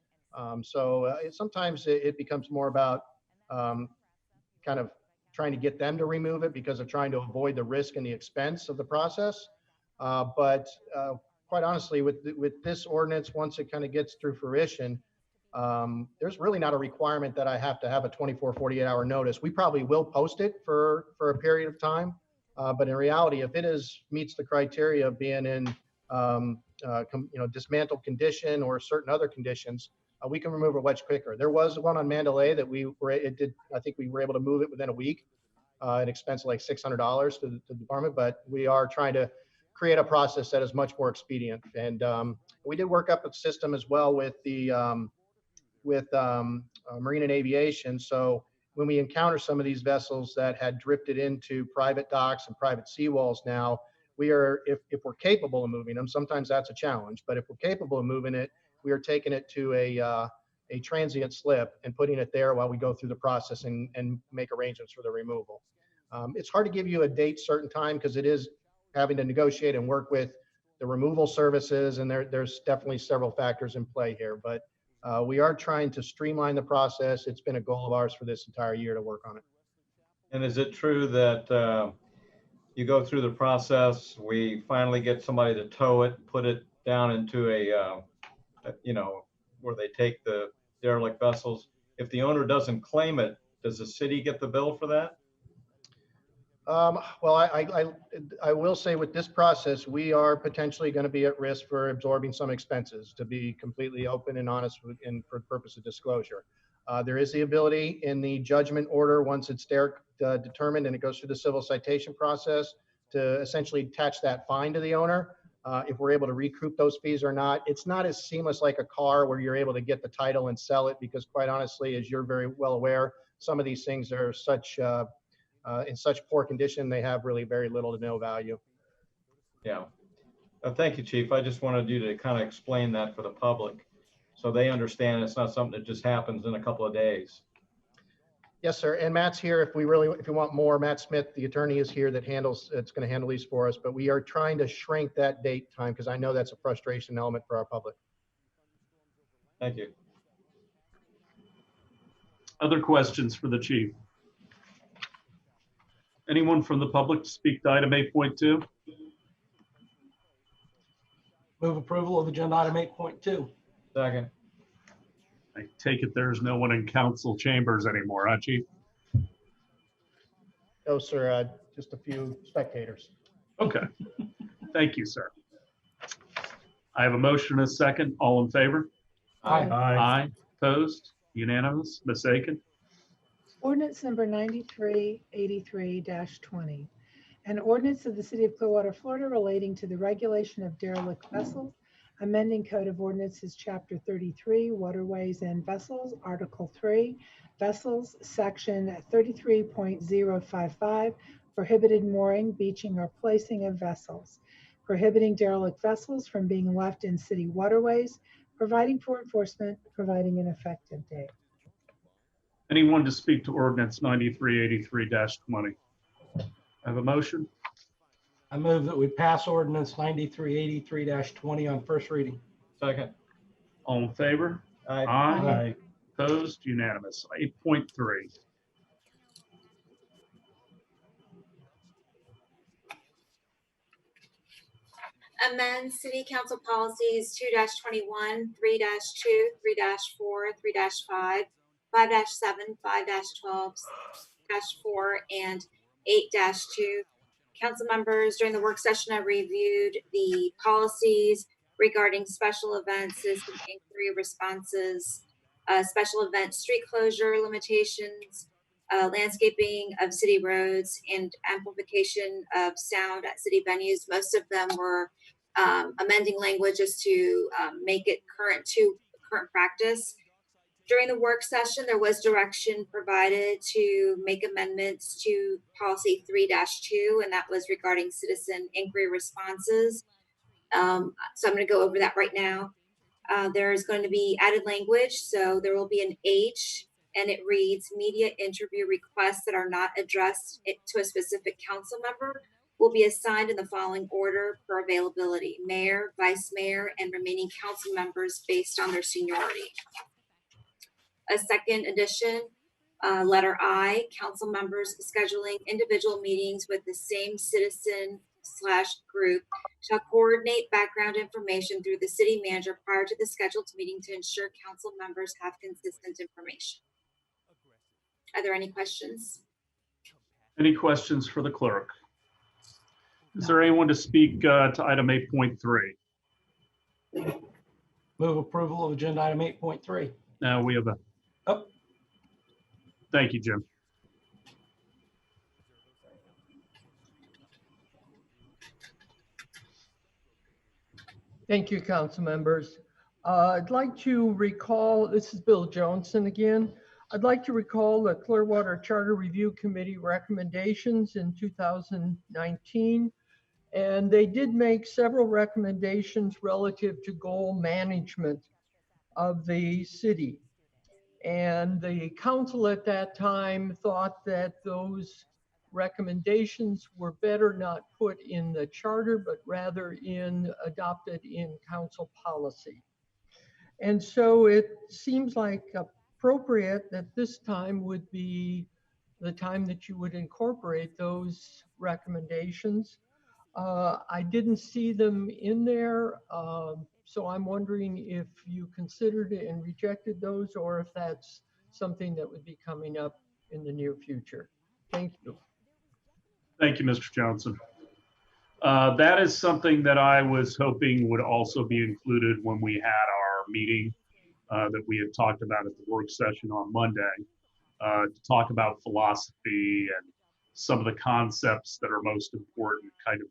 Sometimes it becomes more about kind of trying to get them to remove it because of trying to avoid the risk and the expense of the process. But quite honestly, with this ordinance, once it kind of gets through fruition, there's really not a requirement that I have to have a 24, 48-hour notice. We probably will post it for a period of time. But in reality, if it meets the criteria of being in dismantled condition or certain other conditions, we can remove it much quicker. There was one on Mandalay that I think we were able to move it within a week. An expense of like $600 to the department, but we are trying to create a process that is much more expedient. And we did work up a system as well with the Marine and Aviation. So when we encounter some of these vessels that had drifted into private docks and private seawalls now, if we're capable of moving them, sometimes that's a challenge, but if we're capable of moving it, we are taking it to a transient slip and putting it there while we go through the process and make arrangements for the removal. It's hard to give you a date certain time because it is having to negotiate and work with the removal services, and there's definitely several factors in play here, but we are trying to streamline the process. It's been a goal of ours for this entire year to work on it. And is it true that you go through the process, we finally get somebody to tow it, put it down into where they take the derelict vessels? If the owner doesn't claim it, does the city get the bill for that? Well, I will say with this process, we are potentially going to be at risk for absorbing some expenses, to be completely open and honest and for the purpose of disclosure. There is the ability in the judgment order, once it's determined and it goes through the civil citation process, to essentially attach that fine to the owner. If we're able to recoup those fees or not. It's not as seamless like a car where you're able to get the title and sell it, because quite honestly, as you're very well aware, some of these things are in such poor condition, they have really very little to no value. Yeah. Thank you, Chief. I just wanted you to kind of explain that for the public so they understand it's not something that just happens in a couple of days. Yes, sir. And Matt's here if you want more. Matt Smith, the attorney, is here it's going to handle these for us, but we are trying to shrink that date time because I know that's a frustration element for our public. Thank you. Other questions for the chief? Anyone from the public to speak to item 8.2? Move approval of agenda item 8.2. Second. I take it there's no one in council chambers anymore, huh, Chief? No, sir. Just a few spectators. Okay. Thank you, sir. I have a motion and a second. All in favor? Aye. Aye. Opposed? Unanimous? Ms. Aiken? Ordinance number 9383-20. An ordinance of the City of Clearwater, Florida relating to the regulation of derelict vessels, amending Code of Ordinances, Chapter 33, Waterways and Vessels, Article 3, Vessels, Section 33.055, prohibited mooring, beaching, or placing of vessels, prohibiting derelict vessels from being left in city waterways, providing for enforcement, providing an effective date. Anyone to speak to ordinance 9383-20? I have a motion. I move that we pass ordinance 9383-20 on first reading. Second. All in favor? Aye. Aye. Opposed? Unanimous. 8.3. Amend City Council Policies 2-21, 3-2, 3-4, 3-5, 5-7, 5-12, 4, and 8-2. Council members, during the work session, I reviewed the policies regarding special events, citizen inquiry responses, special event street closure limitations, landscaping of city roads, and amplification of sound at city venues. Most of them were amending languages to make it current practice. During the work session, there was direction provided to make amendments to policy 3-2, and that was regarding citizen inquiry responses. So I'm going to go over that right now. There's going to be added language, so there will be an H, and it reads, media interview requests that are not addressed to a specific council member will be assigned in the following order per availability: mayor, vice mayor, and remaining council members based on their seniority. A second addition, letter I, council members scheduling individual meetings with the same citizen/group shall coordinate background information through the city manager prior to the scheduled meeting to ensure council members have consistent information. Are there any questions? Any questions for the clerk? Is there anyone to speak to item 8.3? Move approval of agenda item 8.3. Now we have a. Oh. Thank you, Jim. Thank you, council members. I'd like to recall, this is Bill Johnson again. I'd like to recall the Clearwater Charter Review Committee recommendations in 2019. And they did make several recommendations relative to goal management of the city. And the council at that time thought that those recommendations were better not put in the charter, but rather adopted in council policy. And so it seems like appropriate that this time would be the time that you would incorporate those recommendations. I didn't see them in there, so I'm wondering if you considered it and rejected those, or if that's something that would be coming up in the near future. Thank you. Thank you, Mr. Johnson. That is something that I was hoping would also be included when we had our meeting that we had talked about at the work session on Monday, to talk about philosophy and some of the concepts that are most important, kind of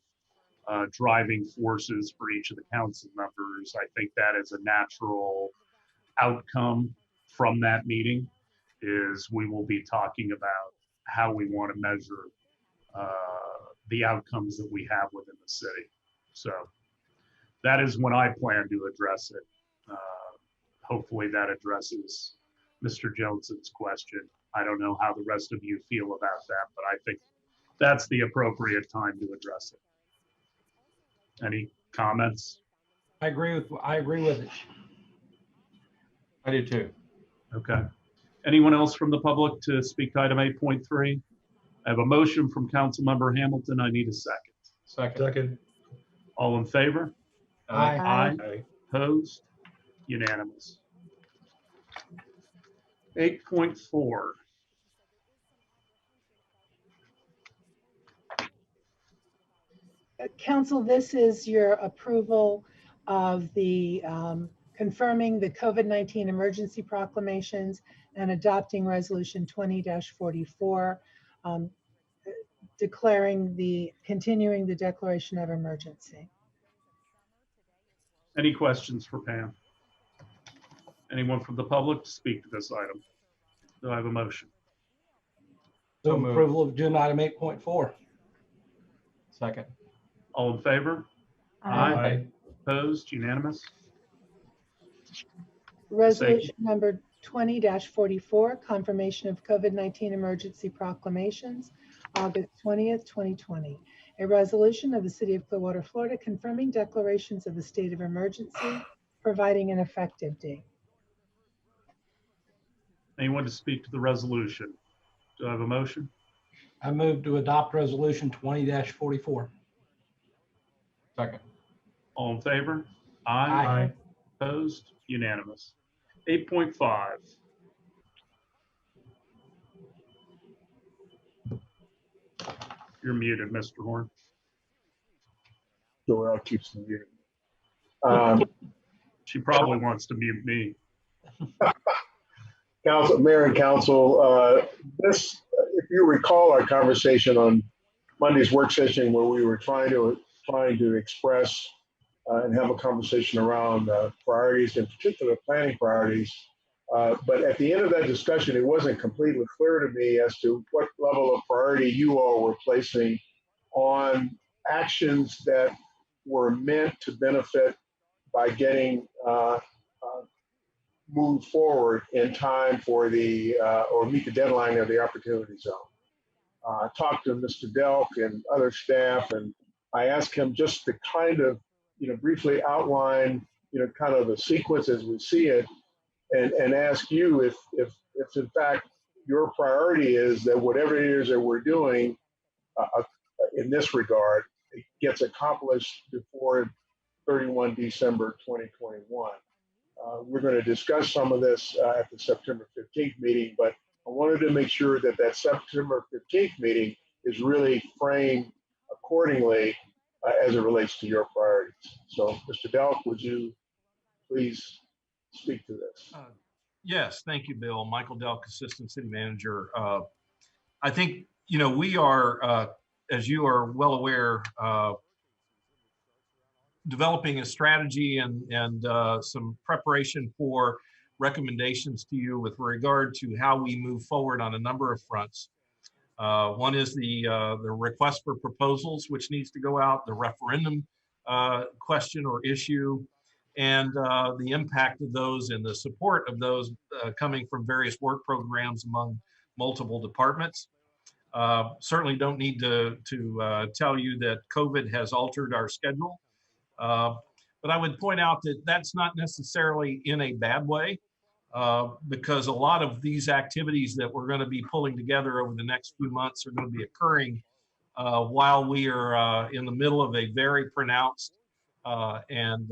driving forces for each of the council members. I think that is a natural outcome from that meeting, is we will be talking about how we want to measure the outcomes that we have within the city. So that is when I plan to address it. Hopefully that addresses Mr. Johnson's question. I don't know how the rest of you feel about that, but I think that's the appropriate time to address it. Any comments? I agree with it. I do too. Okay. Anyone else from the public to speak to item 8.3? I have a motion from Councilmember Hamilton. I need a second. Second. All in favor? Aye. Aye. Opposed? Unanimous. 8.4. Council, this is your approval of the confirming the COVID-19 emergency proclamations and adopting resolution 20-44, continuing the declaration of emergency. Any questions for Pam? Anyone from the public to speak to this item? Do I have a motion? Move approval of agenda item 8.4. Second. All in favor? Aye. Opposed? Unanimous. Resolution number 20-44, confirmation of COVID-19 emergency proclamations, August 20th, 2020. A resolution of the City of Clearwater, Florida, confirming declarations of a state of emergency, providing an effective date. Anyone to speak to the resolution? Do I have a motion? I move to adopt resolution 20-44. Second. All in favor? Aye. Opposed? Unanimous. 8.5. You're muted, Mr. Horn. Sure, I'll keep some muted. She probably wants to mute me. Council, Mayor and Council, this if you recall our conversation on Monday's work session where we were trying to express and have a conversation around priorities, in particular planning priorities. But at the end of that discussion, it wasn't completely clear to me as to what level of priority you all were placing on actions that were meant to benefit by getting moved forward in time for the, or meet the deadline of the opportunity zone. I talked to Mr. Delk and other staff, and I asked him just to kind of, briefly outline, kind of the sequence as we see it, and ask you if in fact your priority is that whatever it is that we're doing in this regard, it gets accomplished before 31 December 2021. We're going to discuss some of this at the September 15th meeting, but I wanted to make sure that that September 15th meeting is really framed accordingly as it relates to your priorities. So, Mr. Delk, would you please speak to this? Yes, thank you, Bill. Michael Delk, Assistant City Manager. I think, we are, as you are well aware, developing a strategy and some preparation for recommendations to you with regard to how we move forward on a number of fronts. One is the request for proposals, which needs to go out, the referendum question or issue, and the impact of those and the support of those coming from various work programs among multiple departments. Certainly don't need to tell you that COVID has altered our schedule. But I would point out that that's not necessarily in a bad way, because a lot of these activities that we're going to be pulling together over the next few months are going to be occurring while we are in the middle of a very pronounced and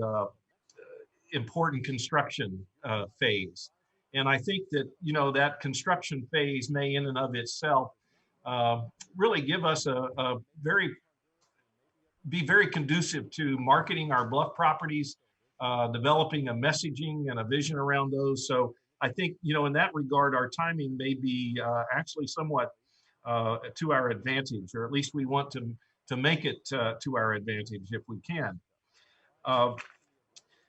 important construction phase. And I think that, that construction phase may in and of itself really give us be very conducive to marketing our bluff properties, developing a messaging and a vision around those. So I think, in that regard, our timing may be actually somewhat to our advantage, or at least we want to make it to our advantage if we can.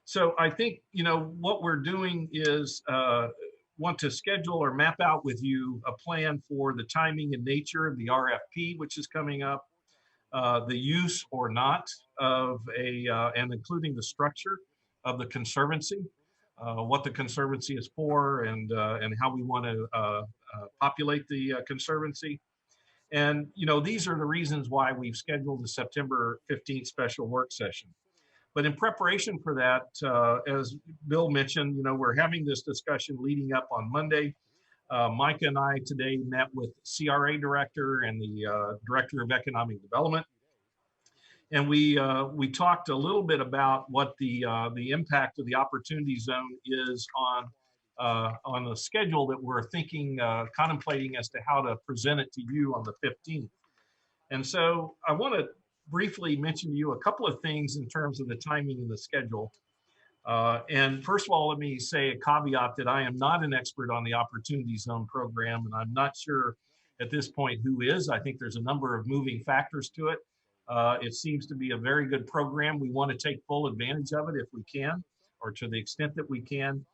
So I think, what we're doing is want to schedule or map out with you a plan for the timing and nature of the RFP, which is coming up. The use or not of and including the structure of the conservancy, what the conservancy is for, and how we want to populate the conservancy. And, these are the reasons why we've scheduled the September 15th special work session. But in preparation for that, as Bill mentioned, we're having this discussion leading up on Monday. Micah and I today met with CRA director and the director of economic development, and we talked a little bit about what the impact of the opportunity zone is on the schedule that we're thinking, contemplating as to how to present it to you on the 15th. And so I want to briefly mention to you a couple of things in terms of the timing and the schedule. And first of all, let me say a caveat that I am not an expert on the Opportunity Zone program, and I'm not sure at this point who is. I think there's a number of moving factors to it. It seems to be a very good program. We want to take full advantage of it if we can, or to the extent that we can.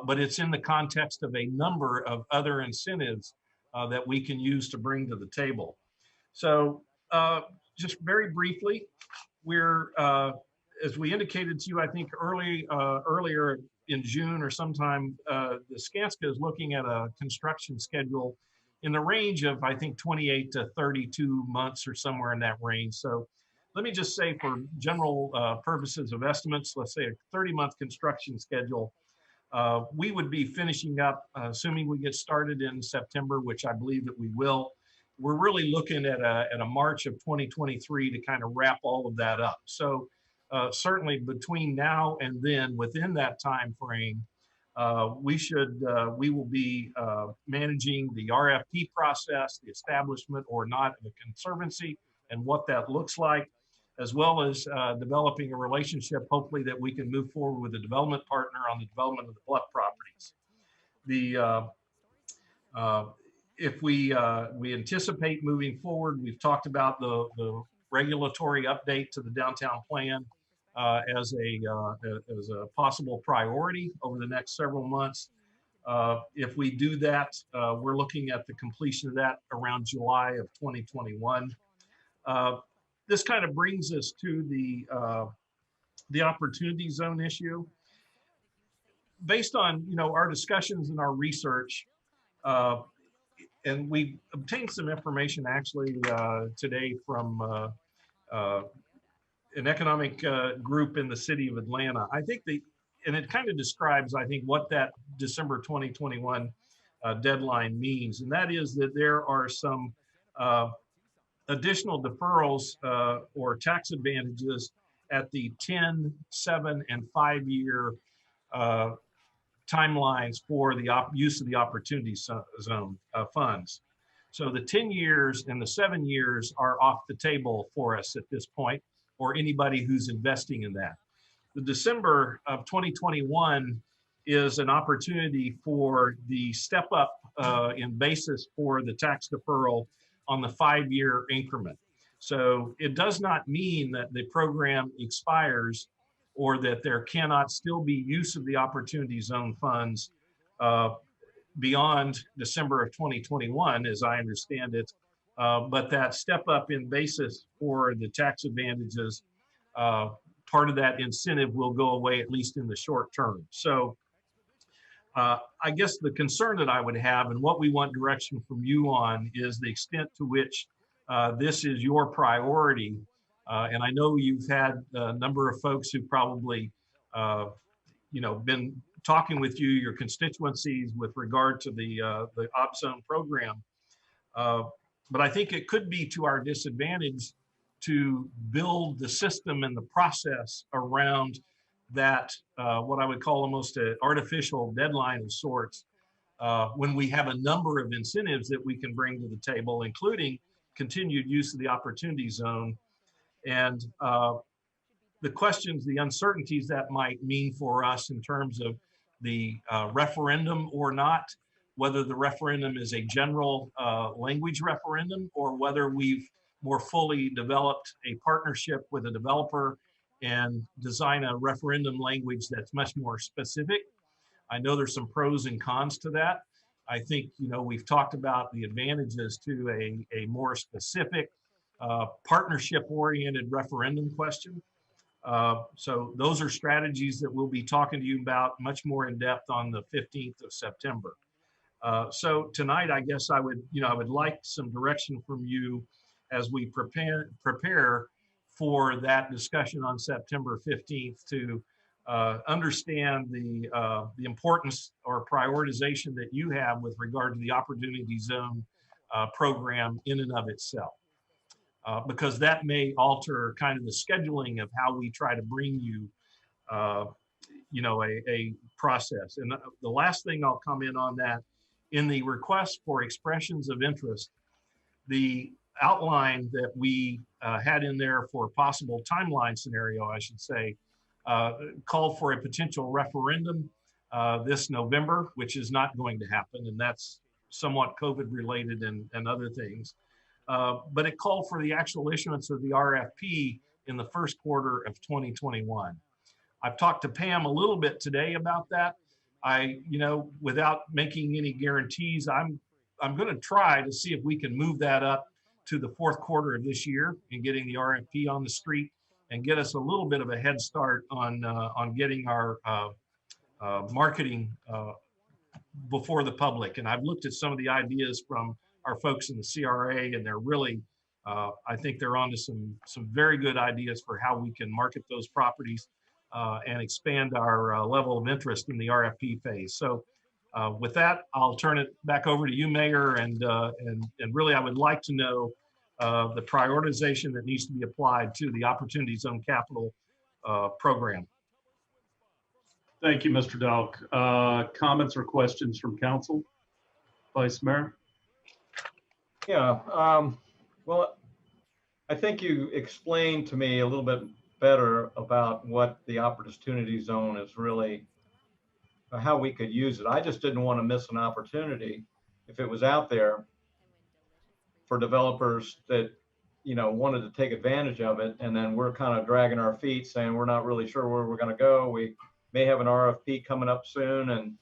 But it's in the context of a number of other incentives that we can use to bring to the table. So just very briefly, we're, as we indicated to you, I think earlier in June or sometime, the Skanska is looking at a construction schedule in the range of, I think, 28 to 32 months or somewhere in that range. So let me just say, for general purposes of estimates, let's say a 30-month construction schedule. We would be finishing up, assuming we get started in September, which I believe that we will. We're really looking at a March of 2023 to kind of wrap all of that up. So certainly between now and then, within that time frame, we will be managing the RFP process, the establishment or not of a conservancy, and what that looks like, as well as developing a relationship, hopefully, that we can move forward with a development partner on the development of the bluff properties. if we anticipate moving forward, we've talked about the regulatory update to the downtown plan as a possible priority over the next several months. If we do that, we're looking at the completion of that around July of 2021. This kind of brings us to the opportunity zone issue. Based on our discussions and our research, and we obtained some information actually today from an economic group in the city of Atlanta. I think and it kind of describes, I think, what that December 2021 deadline means. And that is that there are some additional deferrals or tax advantages at the 10, 7, and 5-year timelines for the use of the opportunity zone funds. So the 10 years and the 7 years are off the table for us at this point, or anybody who's investing in that. The December of 2021 is an opportunity for the step up in basis for the tax deferral on the 5-year increment. So it does not mean that the program expires or that there cannot still be use of the opportunity zone funds beyond December of 2021, as I understand it. But that step up in basis for the tax advantages, part of that incentive will go away, at least in the short term. So I guess the concern that I would have and what we want direction from you on is the extent to which this is your priority. And I know you've had a number of folks who probably, been talking with you, your constituencies, with regard to the op zone program. But I think it could be to our disadvantage to build the system and the process around that, what I would call almost an artificial deadline of sorts, when we have a number of incentives that we can bring to the table, including continued use of the opportunity zone. And the questions, the uncertainties that might mean for us in terms of the referendum or not, whether the referendum is a general language referendum or whether we've more fully developed a partnership with a developer and design a referendum language that's much more specific. I know there's some pros and cons to that. I think, we've talked about the advantages to a more specific partnership-oriented referendum question. So those are strategies that we'll be talking to you about much more in depth on the 15th of September. So tonight, I guess I would like some direction from you as we prepare for that discussion on September 15th to understand the importance or prioritization that you have with regard to the Opportunity Zone program in and of itself. Because that may alter kind of the scheduling of how we try to bring you, a process. And the last thing I'll comment on that, in the request for expressions of interest, the outline that we had in there for a possible timeline scenario, I should say, called for a potential referendum this November, which is not going to happen, and that's somewhat COVID related and other things. But it called for the actual issuance of the RFP in the first quarter of 2021. I've talked to Pam a little bit today about that. Without making any guarantees, I'm going to try to see if we can move that up to the fourth quarter of this year and getting the RFP on the street and get us a little bit of a head start on getting our marketing before the public. And I've looked at some of the ideas from our folks in the CRA, and they're really, I think they're onto some very good ideas for how we can market those properties and expand our level of interest in the RFP phase. So with that, I'll turn it back over to you, Mayor, and really I would like to know the prioritization that needs to be applied to the Opportunity Zone Capital program. Thank you, Mr. Dalk. Comments or questions from council? Vice Mayor? Yeah, well, I think you explained to me a little bit better about what the Opportunity Zone is really, how we could use it. I just didn't want to miss an opportunity if it was out there for developers that, wanted to take advantage of it, and then we're kind of dragging our feet saying we're not really sure where we're going to go. We may have an RFP coming up soon, and,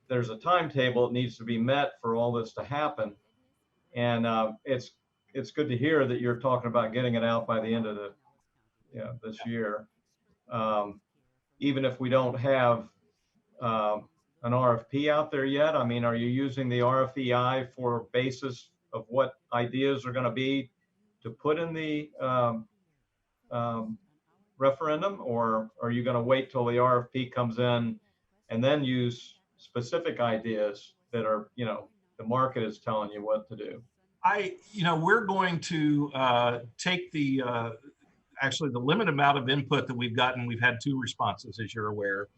there's a timetable that needs to be met for all this to happen. And it's good to hear that you're talking about getting it out by the end of this year. Even if we don't have an RFP out there yet, I mean, are you using the RFEI for basis of what ideas are going to be to put in the referendum, or are you going to wait till the RFP comes in and then use specific ideas that are, the market is telling you what to do? We're going to take the actually the limited amount of input that we've gotten. We've had 2 responses, as you're aware.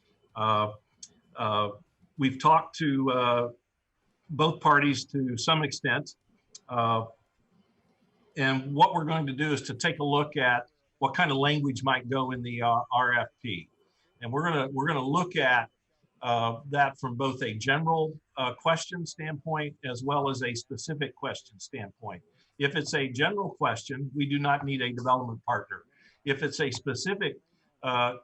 We've talked to both parties to some extent. And what we're going to do is to take a look at what kind of language might go in the RFP. And we're gonna look at that from both a general question standpoint as well as a specific question standpoint. If it's a general question, we do not need a development partner. If it's a specific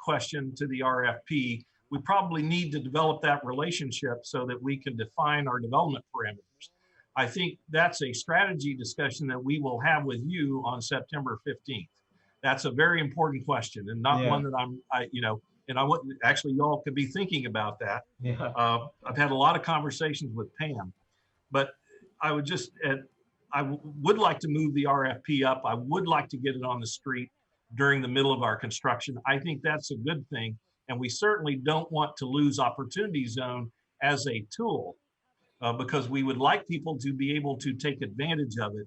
question to the RFP, we probably need to develop that relationship so that we can define our development parameters. I think that's a strategy discussion that we will have with you on September 15th. That's a very important question, and not one that and I wouldn't, actually, y'all could be thinking about that. Yeah. I've had a lot of conversations with Pam, but I would just, I would like to move the RFP up. I would like to get it on the street during the middle of our construction. I think that's a good thing. And we certainly don't want to lose Opportunity Zone as a tool because we would like people to be able to take advantage of it.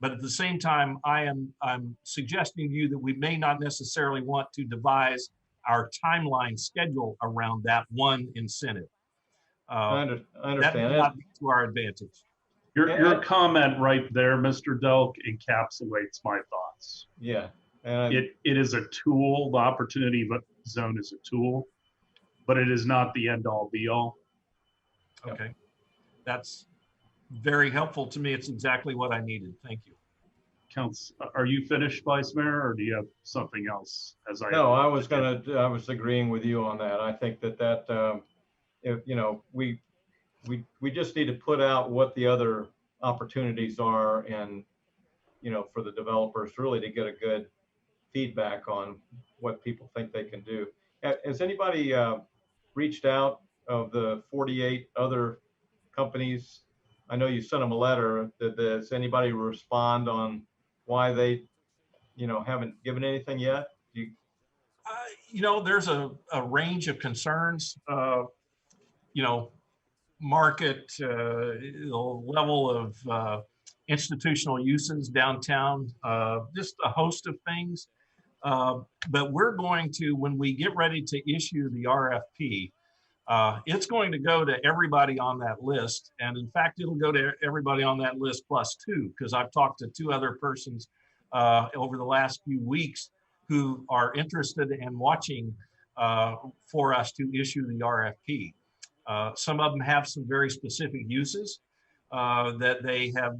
But at the same time, I'm suggesting to you that we may not necessarily want to devise our timeline schedule around that one incentive. I understand. That may not be to our advantage. Your comment right there, Mr. Delk, encapsulates my thoughts. Yeah. It is a tool. The Opportunity Zone is a tool, but it is not the end all be all. Okay. That's very helpful to me. It's exactly what I needed. Thank you. Are you finished, Vice Mayor, or do you have something else? No, I was agreeing with you on that. I think that if, we just need to put out what the other opportunities are, and, for the developers really to get a good feedback on what people think they can do. Has anybody reached out of the 48 other companies? I know you sent them a letter. Does anybody respond on why they, haven't given anything yet? There's a range of concerns, market, level of institutional uses downtown, just a host of things. But we're going to, when we get ready to issue the RFP, it's going to go to everybody on that list. And in fact, it'll go to everybody on that list plus 2, because I've talked to 2 other persons over the last few weeks who are interested in watching for us to issue the RFP. Some of them have some very specific uses that they have.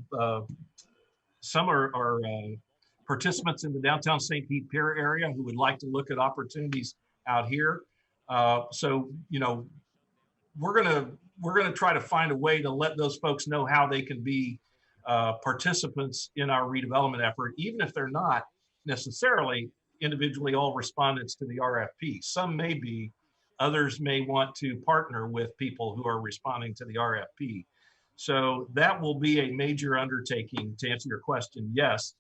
Some are participants in the downtown St. Pete Pier area who would like to look at opportunities out here. So, we're gonna try to find a way to let those folks know how they can be participants in our redevelopment effort, even if they're not necessarily individually all respondents to the RFP. Some may be, others may want to partner with people who are responding to the RFP. So that will be a major undertaking, to answer your question, yes,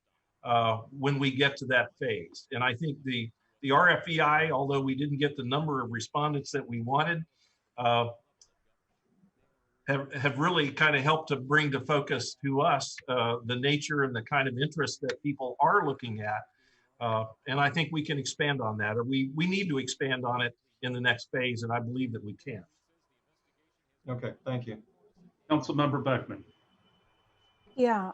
when we get to that phase. And I think the RFEI, although we didn't get the number of respondents that we wanted, have really kind of helped to bring to focus to us the nature and the kind of interest that people are looking at. And I think we can expand on that, or we need to expand on it in the next phase, and I believe that we can. Okay, thank you. Councilmember Beckman. Yeah.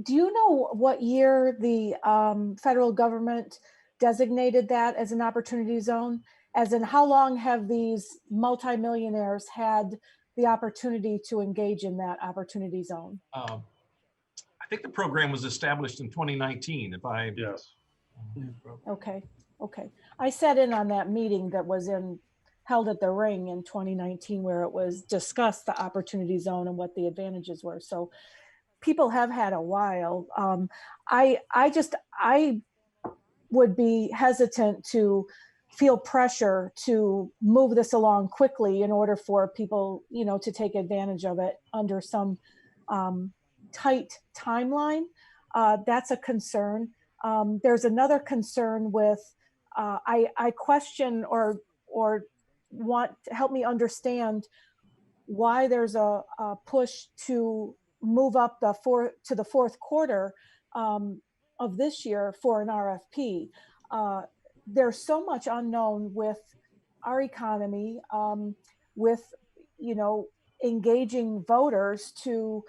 Do you know what year the federal government designated that as an opportunity zone? As in, how long have these multimillionaires had the opportunity to engage in that opportunity zone? I think the program was established in 2019, if I. Yes. Okay, okay. I sat in on that meeting that was held at the Ring in 2019, where it was discussed, the opportunity zone and what the advantages were. So people have had a while. I would be hesitant to feel pressure to move this along quickly in order for people, to take advantage of it under some tight timeline. That's a concern. There's another concern with, I question or want to help me understand why there's a push to move up to the fourth quarter of this year for an RFP. There's so much unknown with our economy, with, engaging voters to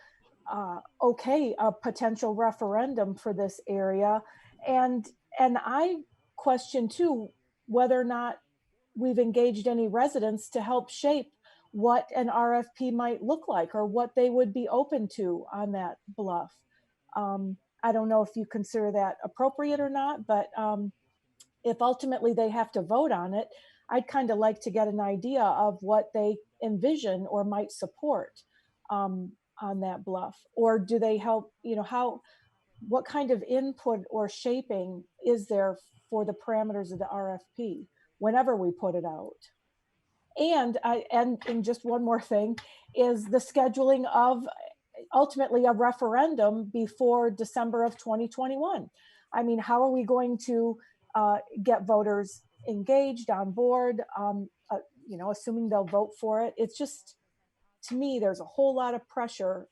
okay a potential referendum for this area. And I question too, whether or not we've engaged any residents to help shape what an RFP might look like or what they would be open to on that bluff. I don't know if you consider that appropriate or not, but if ultimately they have to vote on it, I'd kind of like to get an idea of what they envision or might support on that bluff. Or do they help, what kind of input or shaping is there for the parameters of the RFP whenever we put it out? And just one more thing is the scheduling of ultimately a referendum before December of 2021. I mean, how are we going to get voters engaged on board, assuming they'll vote for it? It's just, to me, there's a whole lot of pressure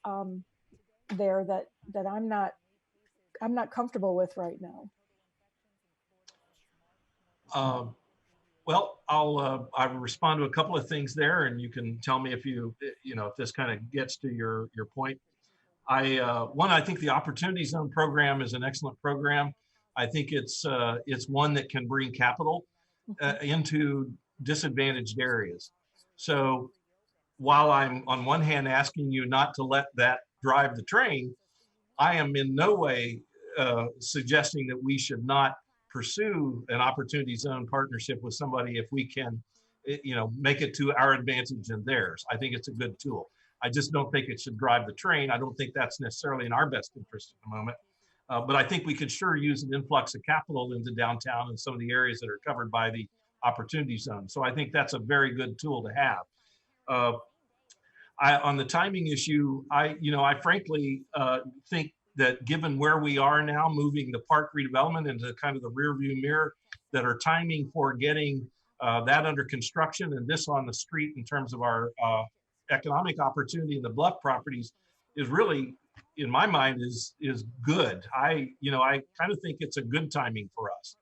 there that I'm not comfortable with right now. Well, I'll respond to a couple of things there, and you can tell me if if this kind of gets to your point. I think the Opportunity Zone program is an excellent program. I think it's one that can bring capital into disadvantaged areas. So while I'm on one hand asking you not to let that drive the train, I am in no way suggesting that we should not pursue an Opportunity Zone partnership with somebody if we can, make it to our advantage and theirs. I think it's a good tool. I just don't think it should drive the train. I don't think that's necessarily in our best interest at the moment. But I think we could sure use an influx of capital into downtown and some of the areas that are covered by the Opportunity Zone. So I think that's a very good tool to have. On the timing issue, I frankly think that given where we are now, moving the park redevelopment into kind of the rear view mirror, that our timing for getting that under construction and this on the street in terms of our economic opportunity in the bluff properties is really, in my mind, is good. I kind of think it's a good timing for us.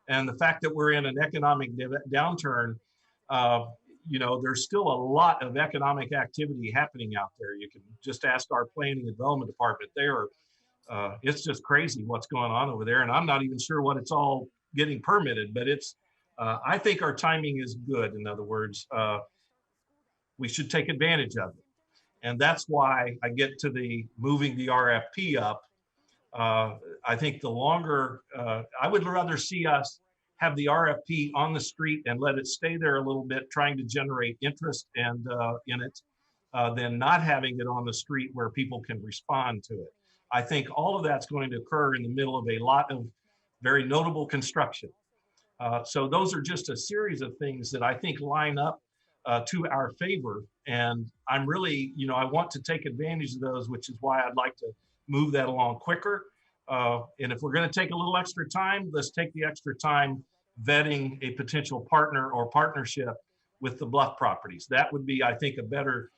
And the fact that we're in an economic downturn, there's still a lot of economic activity happening out there. You can just ask our planning and development department there. It's just crazy what's going on over there. And I'm not even sure what it's all getting permitted, but I think our timing is good. In other words, we should take advantage of it. And that's why I get to the moving the RFP up. I think the longer, I would rather see us have the RFP on the street and let it stay there a little bit, trying to generate interest and in it, than not having it on the street where people can respond to it. I think all of that's going to occur in the middle of a lot of very notable construction. So those are just a series of things that I think line up to our favor. And I'm really, I want to take advantage of those, which is why I'd like to move that along quicker. And if we're going to take a little extra time, let's take the extra time vetting a potential partner or partnership with the bluff properties. That would be, I think, a better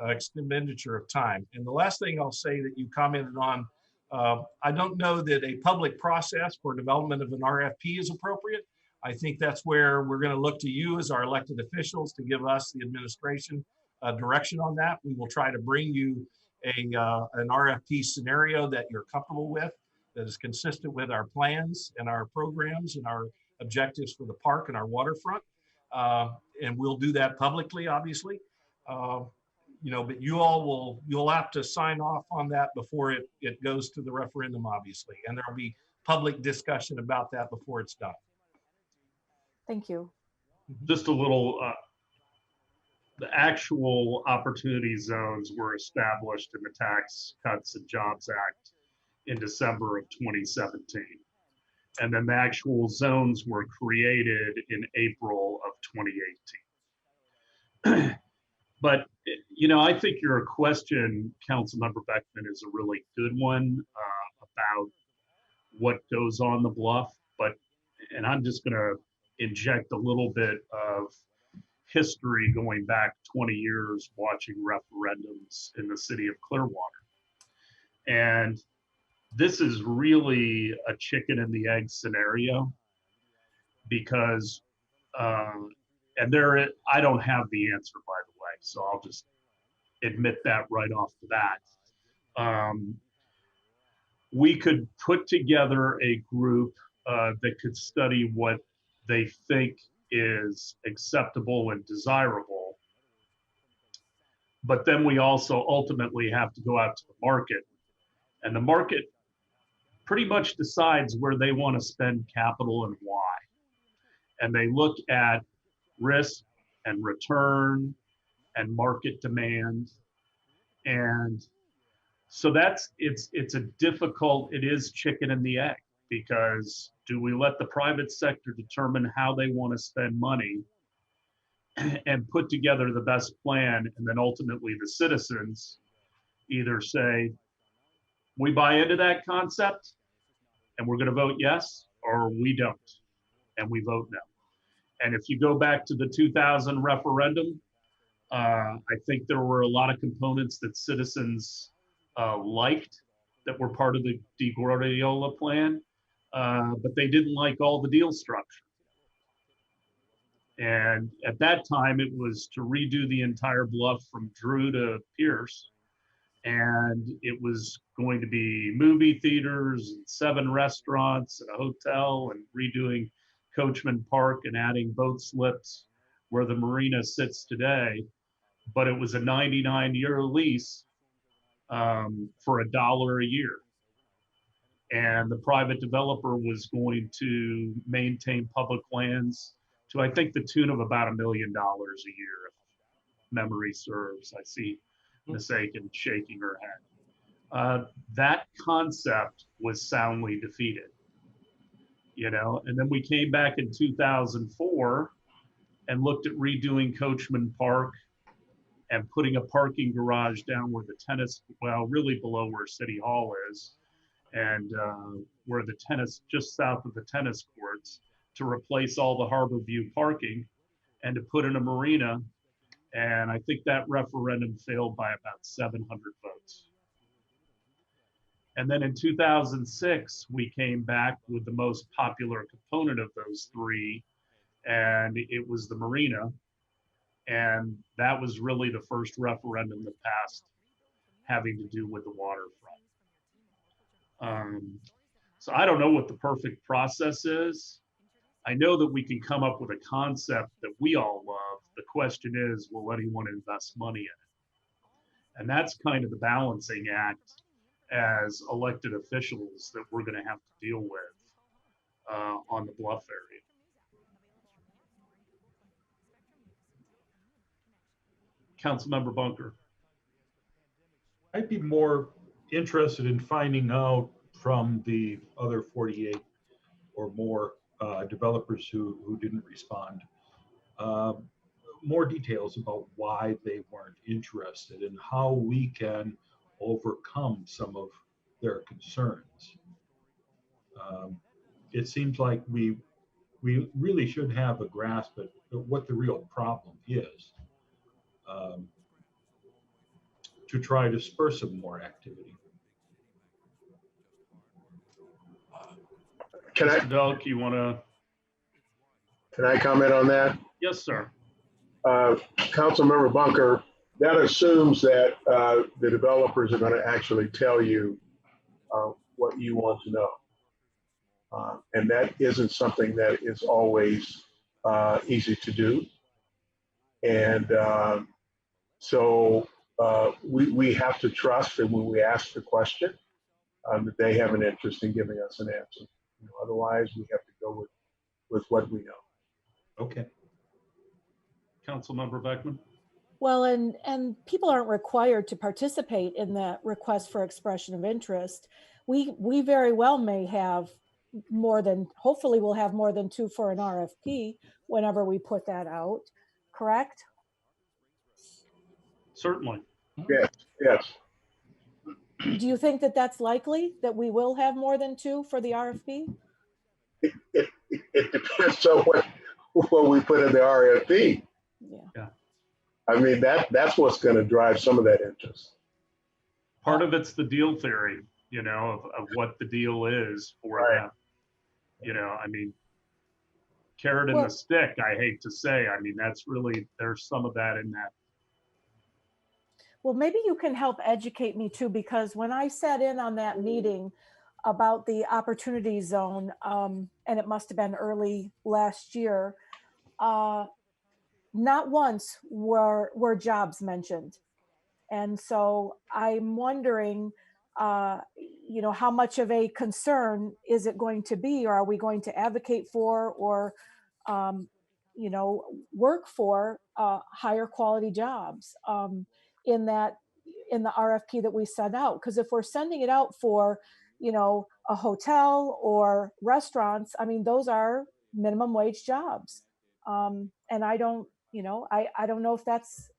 expenditure of time. And the last thing I'll say that you commented on, I don't know that a public process for development of an RFP is appropriate. I think that's where we're going to look to you as our elected officials to give us, the administration, direction on that. We will try to bring you an RFP scenario that you're comfortable with, that is consistent with our plans and our programs and our objectives for the park and our waterfront. And we'll do that publicly, obviously. you know, but you'll have to sign off on that before it goes to the referendum, obviously. And there'll be public discussion about that before it's done. Thank you. Just a little, the actual opportunity zones were established in the Tax Cuts and Jobs Act in December of 2017. And then the actual zones were created in April of 2018. But, you know, I think your question, Councilmember Beckman, is a really good one about what goes on the bluff. And I'm just going to inject a little bit of history going back 20 years watching referendums in the city of Clearwater. And this is really a chicken and the egg scenario because, and I don't have the answer, by the way, so I'll just admit that right off the bat. We could put together a group that could study what they think is acceptable and desirable. But then we also ultimately have to go out to the market. And the market pretty much decides where they want to spend capital and why. And they look at risk and return and market demand. And so it is chicken and the egg, because do we let the private sector determine how they want to spend money and put together the best plan, and then ultimately the citizens either say, we buy into that concept and we're going to vote yes, or we don't and we vote no. And if you go back to the 2000 referendum, I think there were a lot of components that citizens liked that were part of the DeGuardiola plan, but they didn't like all the deal structure. And at that time, it was to redo the entire bluff from Drew to Pierce. And it was going to be movie theaters, and 7 restaurants, and a hotel, and redoing Coachman Park and adding boat slips where the marina sits today. But it was a 99-year lease for $1 a year. And the private developer was going to maintain public lands to, I think, the tune of about $1 million a year, if memory serves. I see Miss Aiken shaking her head. That concept was soundly defeated, you know. And then we came back in 2004 and looked at redoing Coachman Park and putting a parking garage down where the tennis, well, really below where City Hall is, and where the tennis, just south of the tennis courts, to replace all the Harbor View parking and to put in a marina. And I think that referendum failed by about 700 votes. And then in 2006, we came back with the most popular component of those 3, and it was the marina. And that was really the first referendum that passed having to do with the waterfront. So I don't know what the perfect process is. I know that we can come up with a concept that we all love. The question is, will anyone invest money in it? And that's kind of the balancing act as elected officials that we're going to have to deal with on the bluff area. Councilmember Bunker. I'd be more interested in finding out from the other 48 or more developers who didn't respond, more details about why they weren't interested and how we can overcome some of their concerns. It seems like we really should have a grasp at what the real problem is, to try to spur some more activity. Can I, Doug, you want to? can I comment on that? Yes, sir. Councilmember Bunker, that assumes that the developers are going to actually tell you what you want to know. And that isn't something that is always easy to do. And so we have to trust that when we ask the question, that they have an interest in giving us an answer. You know, otherwise, we have to go with what we know. Okay. Councilmember Beckman. Well, and people aren't required to participate in that request for expression of interest. We very well may have more than, hopefully we'll have more than 2 for an RFP whenever we put that out, correct? Certainly. Yes, yes. Do you think that that's likely, that we will have more than 2 for the RFP? It depends on what we put in the RFP. Yeah. I mean, that's what's going to drive some of that interest. Part of it's the deal theory, you know, of what the deal is for them. You know, I mean, carrot and the stick, I hate to say. I mean, that's really, there's some of that in that. Well, maybe you can help educate me too, because when I sat in on that meeting about the opportunity zone, and it must have been early last year, not once were jobs mentioned. And so I'm wondering, you know, how much of a concern is it going to be, or are we going to advocate for, or, you know, work for higher quality jobs in the RFP that we send out? Because if we're sending it out for, you know, a hotel or restaurants, I mean, those are minimum wage jobs. And I don't, you know, I don't know if that's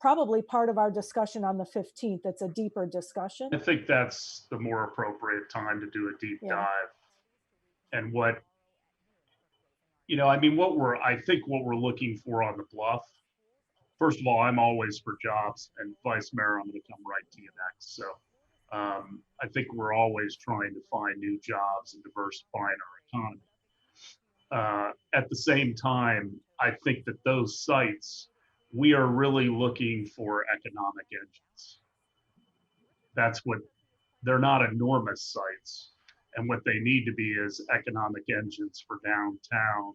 probably part of our discussion on the 15th. It's a deeper discussion. I think that's the more appropriate time to do a deep dive. And what, you know, I mean, I think what we're looking for on the bluff, first of all, I'm always for jobs, and Vice Mayor, I'm going to come right to you next. So I think we're always trying to find new jobs and diversifying our economy. At the same time, I think that those sites, we are really looking for economic engines. That's what, they're not enormous sites. And what they need to be is economic engines for downtown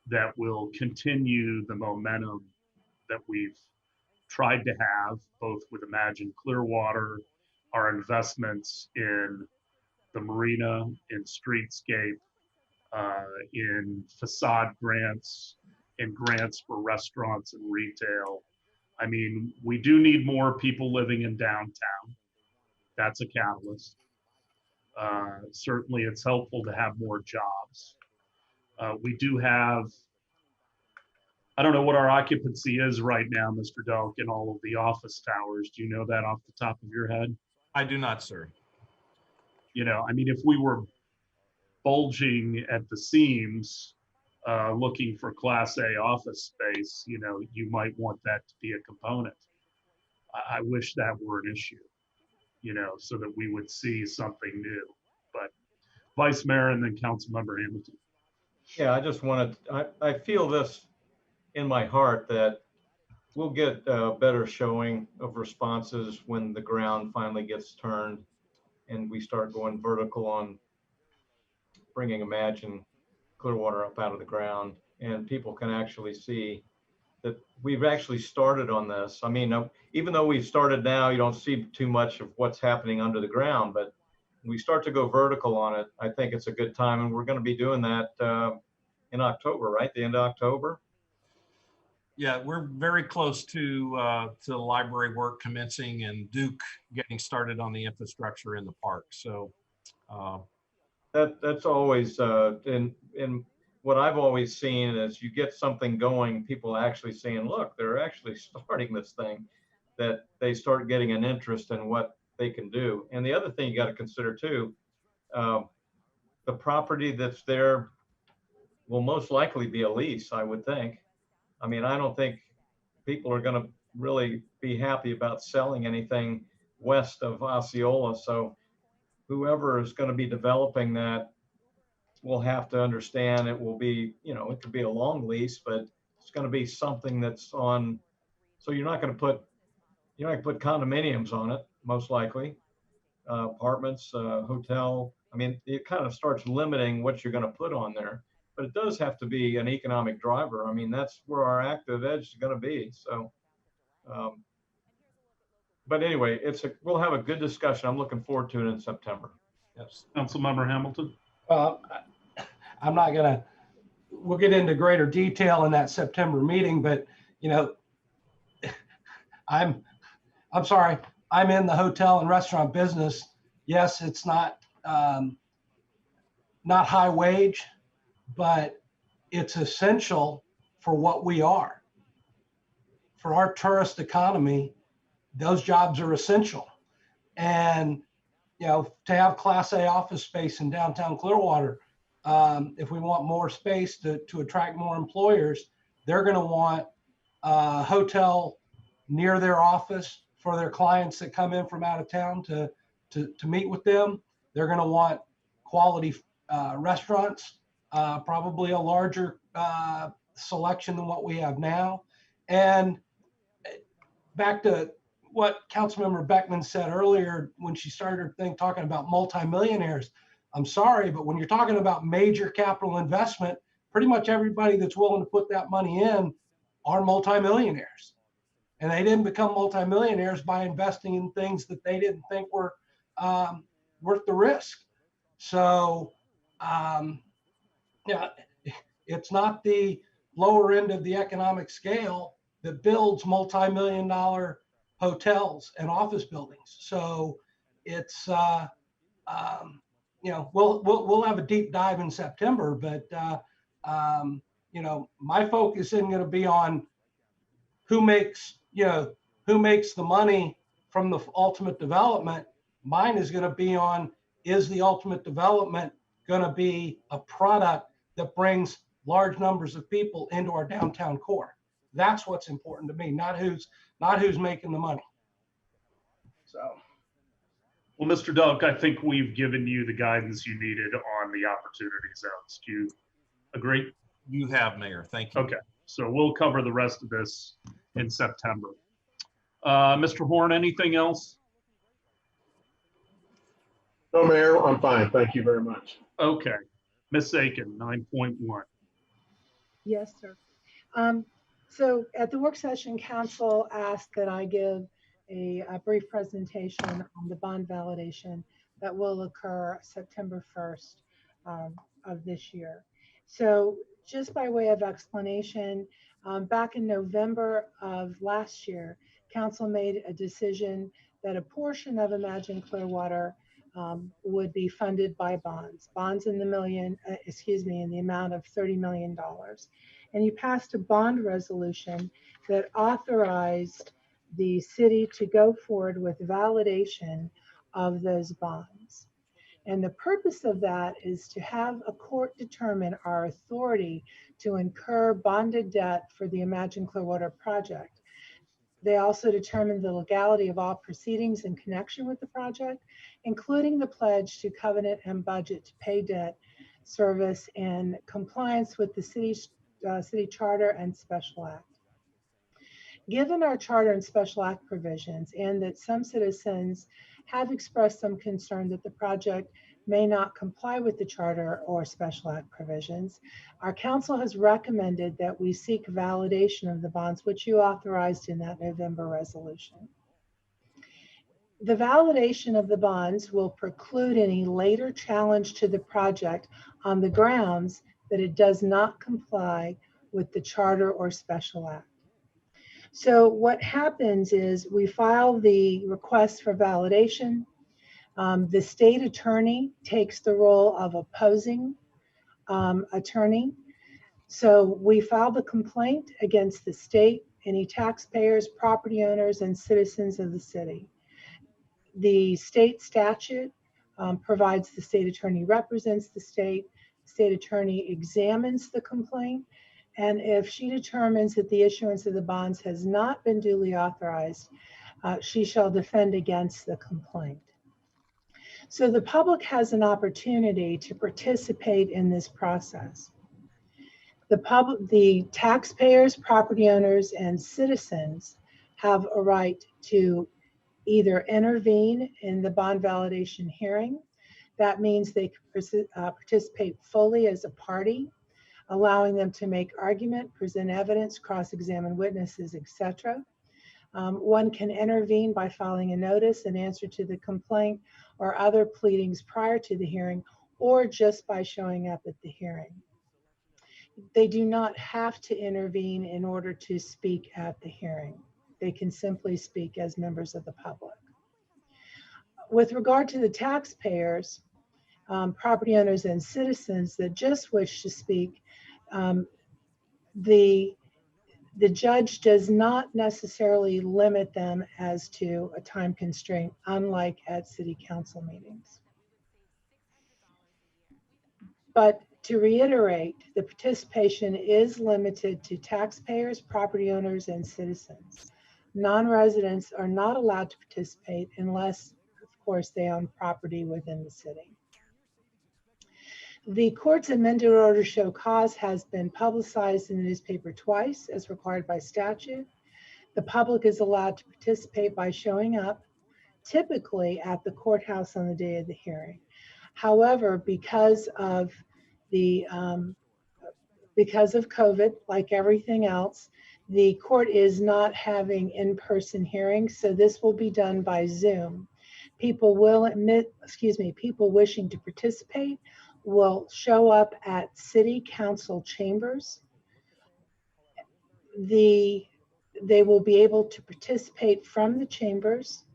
that will continue the momentum that we've tried to have, both with Imagine Clearwater, our investments in the marina, in streetscape, in facade grants, in grants for restaurants and retail. I mean, we do need more people living in downtown. That's a catalyst. Certainly it's helpful to have more jobs. We do have, I don't know what our occupancy is right now, Mr. Delk, in all of the office towers. Do you know that off the top of your head? I do not, sir. You know, I mean, if we were bulging at the seams, looking for Class A office space, you know, you might want that to be a component. I wish that were an issue, you know, so that we would see something new. But Vice Mayor and then Councilmember Hamilton. Yeah, I just wanted, I feel this in my heart that we'll get a better showing of responses when the ground finally gets turned and we start going vertical on bringing Imagine Clearwater up out of the ground, and people can actually see that we've actually started on this. I mean, even though we've started now, you don't see too much of what's happening under the ground, but we start to go vertical on it. I think it's a good time, and we're going to be doing that in October, right? The end of October. Yeah, we're very close to the library work commencing and Duke getting started on the infrastructure in the park. So that's always in what I've always seen is you get something going, people actually saying, look, they're actually starting this thing, that they start getting an interest in what they can do. And the other thing you got to consider too, the property that's there will most likely be a lease, I would think. I mean, I don't think people are going to really be happy about selling anything west of Osceola. So whoever is going to be developing that will have to understand it will be, you know, it could be a long lease, but it's going to be something that's on. So you're not going to put condominiums on it, most likely, apartments, hotel. I mean, it kind of starts limiting what you're going to put on there. But it does have to be an economic driver. I mean, that's where our active edge is going to be. So but anyway, we'll have a good discussion. I'm looking forward to it in September. Yes. Councilmember Hamilton. I'm not gonna, we'll get into greater detail in that September meeting, but you know, I'm sorry, I'm in the hotel and restaurant business. Yes, it's not high wage, but it's essential for what we are. For our tourist economy, those jobs are essential. And, you know, to have Class A office space in downtown Clearwater, if we want more space to attract more employers, they're going to want a hotel near their office for their clients that come in from out of town to meet with them. They're going to want quality restaurants, probably a larger selection than what we have now. And back to what Councilmember Beckman said earlier when she started her thing talking about multimillionaires. I'm sorry, but when you're talking about major capital investment, pretty much everybody that's willing to put that money in are multimillionaires. And they didn't become multimillionaires by investing in things that they didn't think were worth the risk. So, yeah, it's not the lower end of the economic scale that builds multi-million-dollar hotels and office buildings. So it's, you know, we'll have a deep dive in September, but you know, my focus isn't going to be on who makes the money from the ultimate development. Mine is going to be on, is the ultimate development going to be a product that brings large numbers of people into our downtown core? That's what's important to me, not who's making the money. So. Well, Mr. Doak, I think we've given you the guidance you needed on the opportunity zones. Do you agree? You have, Mayor. Thank you. Okay, so we'll cover the rest of this in September. Mr. Horn, anything else? No, Mayor, I'm fine. Thank you very much. Okay. Ms. Aiken, 9.1. Yes, sir. So at the work session, council asked that I give a brief presentation on the bond validation that will occur September 1st of this year. So just by way of explanation, back in November of last year, council made a decision that a portion of Imagine Clearwater would be funded by bonds in the in the amount of $30 million. And you passed a bond resolution that authorized the city to go forward with validation of those bonds. And the purpose of that is to have a court determine our authority to incur bonded debt for the Imagine Clearwater project. They also determine the legality of all proceedings in connection with the project, including the pledge to covenant and budget to pay debt service in compliance with the city charter and special act. Given our charter and special act provisions, and that some citizens have expressed some concern that the project may not comply with the charter or special act provisions, our council has recommended that we seek validation of the bonds, which you authorized in that November resolution. The validation of the bonds will preclude any later challenge to the project on the grounds that it does not comply with the charter or special act. So what happens is we file the request for validation. The state attorney takes the role of opposing attorney. So we file the complaint against the state, any taxpayers, property owners, and citizens of the city. The state statute provides the state attorney represents the state attorney examines the complaint, and if she determines that the issuance of the bonds has not been duly authorized, she shall defend against the complaint. So the public has an opportunity to participate in this process. The taxpayers, property owners, and citizens have a right to either intervene in the bond validation hearing. That means they can participate fully as a party, allowing them to make argument, present evidence, cross-examine witnesses, etc. One can intervene by filing a notice in answer to the complaint or other pleadings prior to the hearing, or just by showing up at the hearing. They do not have to intervene in order to speak at the hearing. They can simply speak as members of the public. With regard to the taxpayers, property owners and citizens that just wish to speak, the judge does not necessarily limit them as to a time constraint, unlike at city council meetings. But to reiterate, the participation is limited to taxpayers, property owners, and citizens. Non-residents are not allowed to participate unless, of course, they own property within the city. The court's amended order show cause has been publicized in the newspaper twice as required by statute. The public is allowed to participate by showing up, typically at the courthouse on the day of the hearing. However, because of COVID, like everything else, the court is not having in-person hearings, so this will be done by Zoom. People wishing to participate will show up at city council chambers. They will be able to participate from the chambers.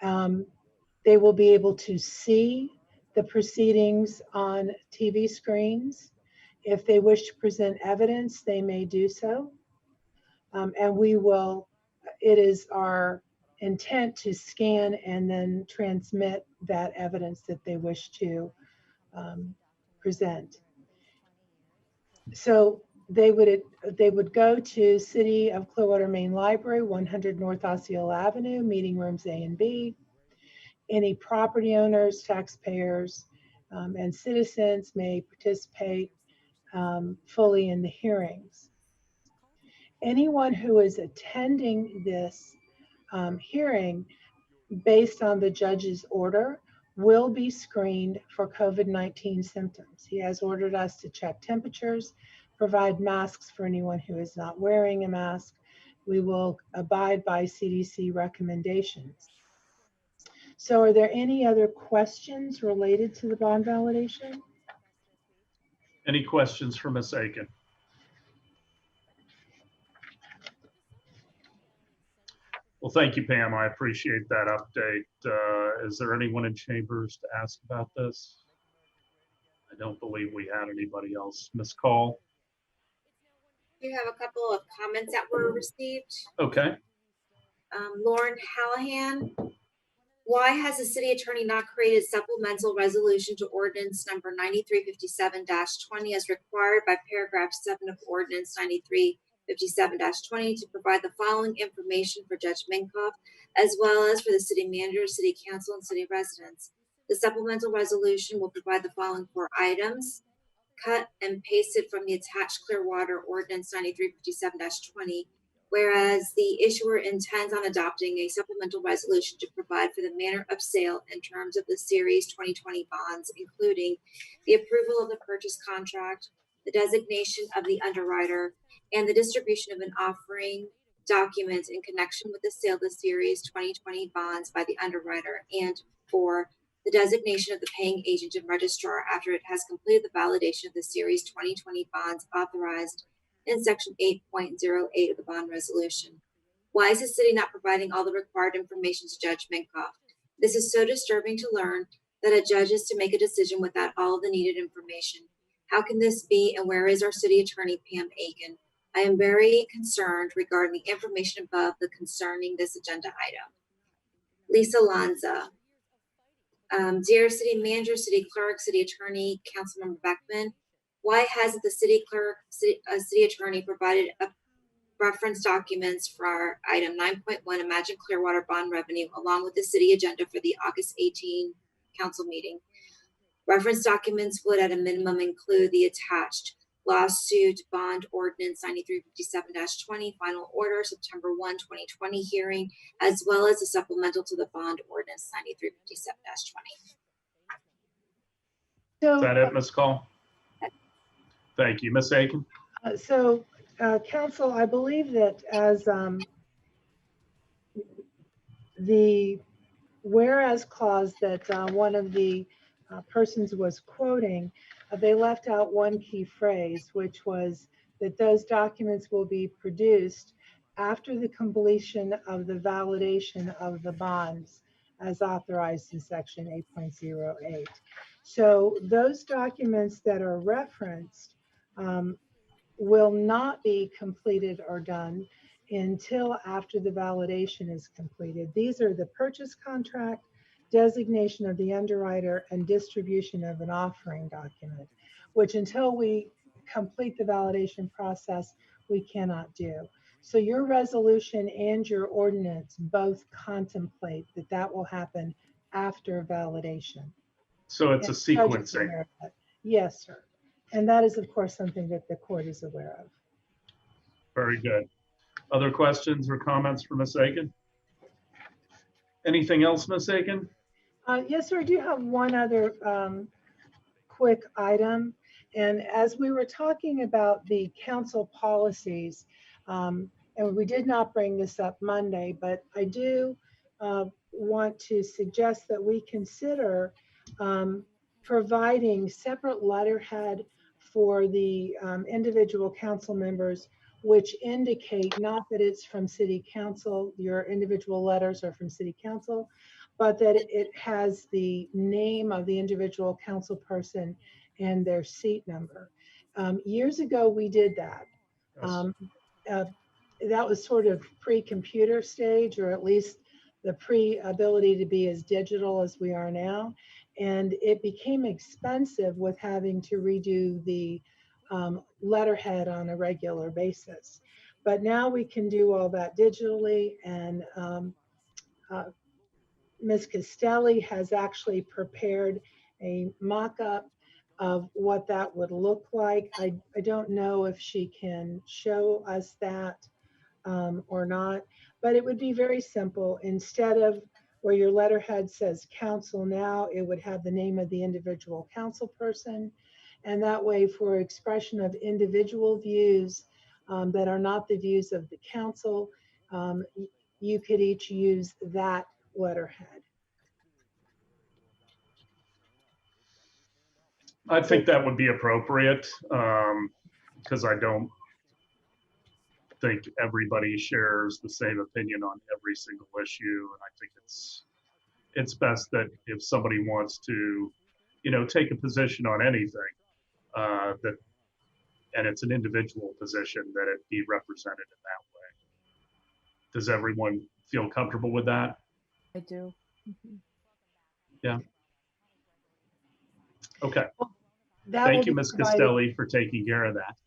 They will be able to see the proceedings on TV screens. If they wish to present evidence, they may do so. And it is our intent to scan and then transmit that evidence that they wish to present. So they would go to City of Clearwater Main Library, 100 North Osceola Avenue, meeting rooms A and B. Any property owners, taxpayers, and citizens may participate fully in the hearings. Anyone who is attending this hearing based on the judge's order will be screened for COVID-19 symptoms. He has ordered us to check temperatures, provide masks for anyone who is not wearing a mask. We will abide by CDC recommendations. So are there any other questions related to the bond validation? Any questions for Ms. Aiken? Well, thank you, Pam. I appreciate that update. Is there anyone in chambers to ask about this? I don't believe we had anybody else. Ms. Call? We have a couple of comments that were received. Okay. Lauren Hallahan, why has the city attorney not created supplemental resolution to ordinance number 9357-20 as required by paragraph 7 of ordinance 9357-20 to provide the following information for Judge Minkoff, as well as for the city manager, city council, and city residents? The supplemental resolution will provide the following 4 items. Cut and pasted from the attached Clearwater ordinance 9357-20. Whereas the issuer intends on adopting a supplemental resolution to provide for the manner of sale in terms of the Series 2020 bonds, including the approval of the purchase contract, the designation of the underwriter, and the distribution of an offering document in connection with the sale of the Series 2020 bonds by the underwriter, and 4, the designation of the paying agent and registrar after it has completed the validation of the Series 2020 bonds authorized in section 8.08 of the bond resolution. Why is the city not providing all the required information to Judge Minkoff? This is so disturbing to learn that a judge is to make a decision without all of the needed information. How can this be, and where is our city attorney, Pam Aiken? I am very concerned regarding the information above concerning this agenda item. Lisa Lanza. Dear city manager, city clerk, city attorney, Councilmember Beckman, why hasn't the city clerk, city attorney provided reference documents for our item 9.1, Imagine Clearwater bond revenue, along with the city agenda for the August 18 council meeting? Reference documents would at a minimum include the attached lawsuit bond ordinance 9357-20 final order September 1, 2020 hearing, as well as a supplemental to the bond ordinance 9357-20. Is that it, Ms. Call? Thank you. Ms. Aiken? Council, I believe that as The whereas clause that one of the persons was quoting, they left out one key phrase, which was that those documents will be produced after the completion of the validation of the bonds as authorized in section 8.08. So those documents that are referenced will not be completed or done until after the validation is completed. These are the purchase contract, designation of the underwriter, and distribution of an offering document, which until we complete the validation process, we cannot do. So your resolution and your ordinance both contemplate that that will happen after validation. So it's a sequencing. Yes, sir. And that is, of course, something that the court is aware of. Very good. Other questions or comments for Ms. Aiken? Anything else, Ms. Aiken? Yes, sir. I do have one other quick item. And as we were talking about the council policies, and we did not bring this up Monday, but I do want to suggest that we consider providing separate letterhead for the individual council members, which indicate not that it's from city council, your individual letters are from city council, but that it has the name of the individual council person and their seat number. Years ago, we did that. That was sort of pre-computer stage, or at least the pre-ability to be as digital as we are now. And it became expensive with having to redo the letterhead on a regular basis. But now we can do all that digitally, and Ms. Castelli has actually prepared a mock-up of what that would look like. I don't know if she can show us that or not, but it would be very simple. Instead of where your letterhead says council now, it would have the name of the individual council person. And that way, for expression of individual views that are not the views of the council, you could each use that letterhead. I think that would be appropriate because I don't think everybody shares the same opinion on every single issue. And I think it's best that if somebody wants to, take a position on anything, and it's an individual position, that it be represented in that way. Does everyone feel comfortable with that? I do. Mm-hmm. Yeah. Okay. That Thank you, Ms. Castelli, for taking care of that.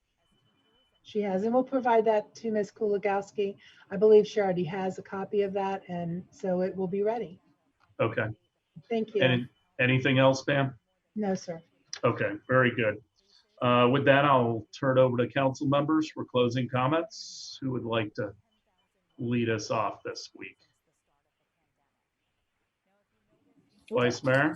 She has, and we'll provide that to Ms. Kulagowski. I believe she already has a copy of that, and so it will be ready. Okay. Thank you. Anything else, Pam? No, sir. Okay, very good. With that, I'll turn it over to council members for closing comments. Who would like to lead us off this week? Vice Mayor?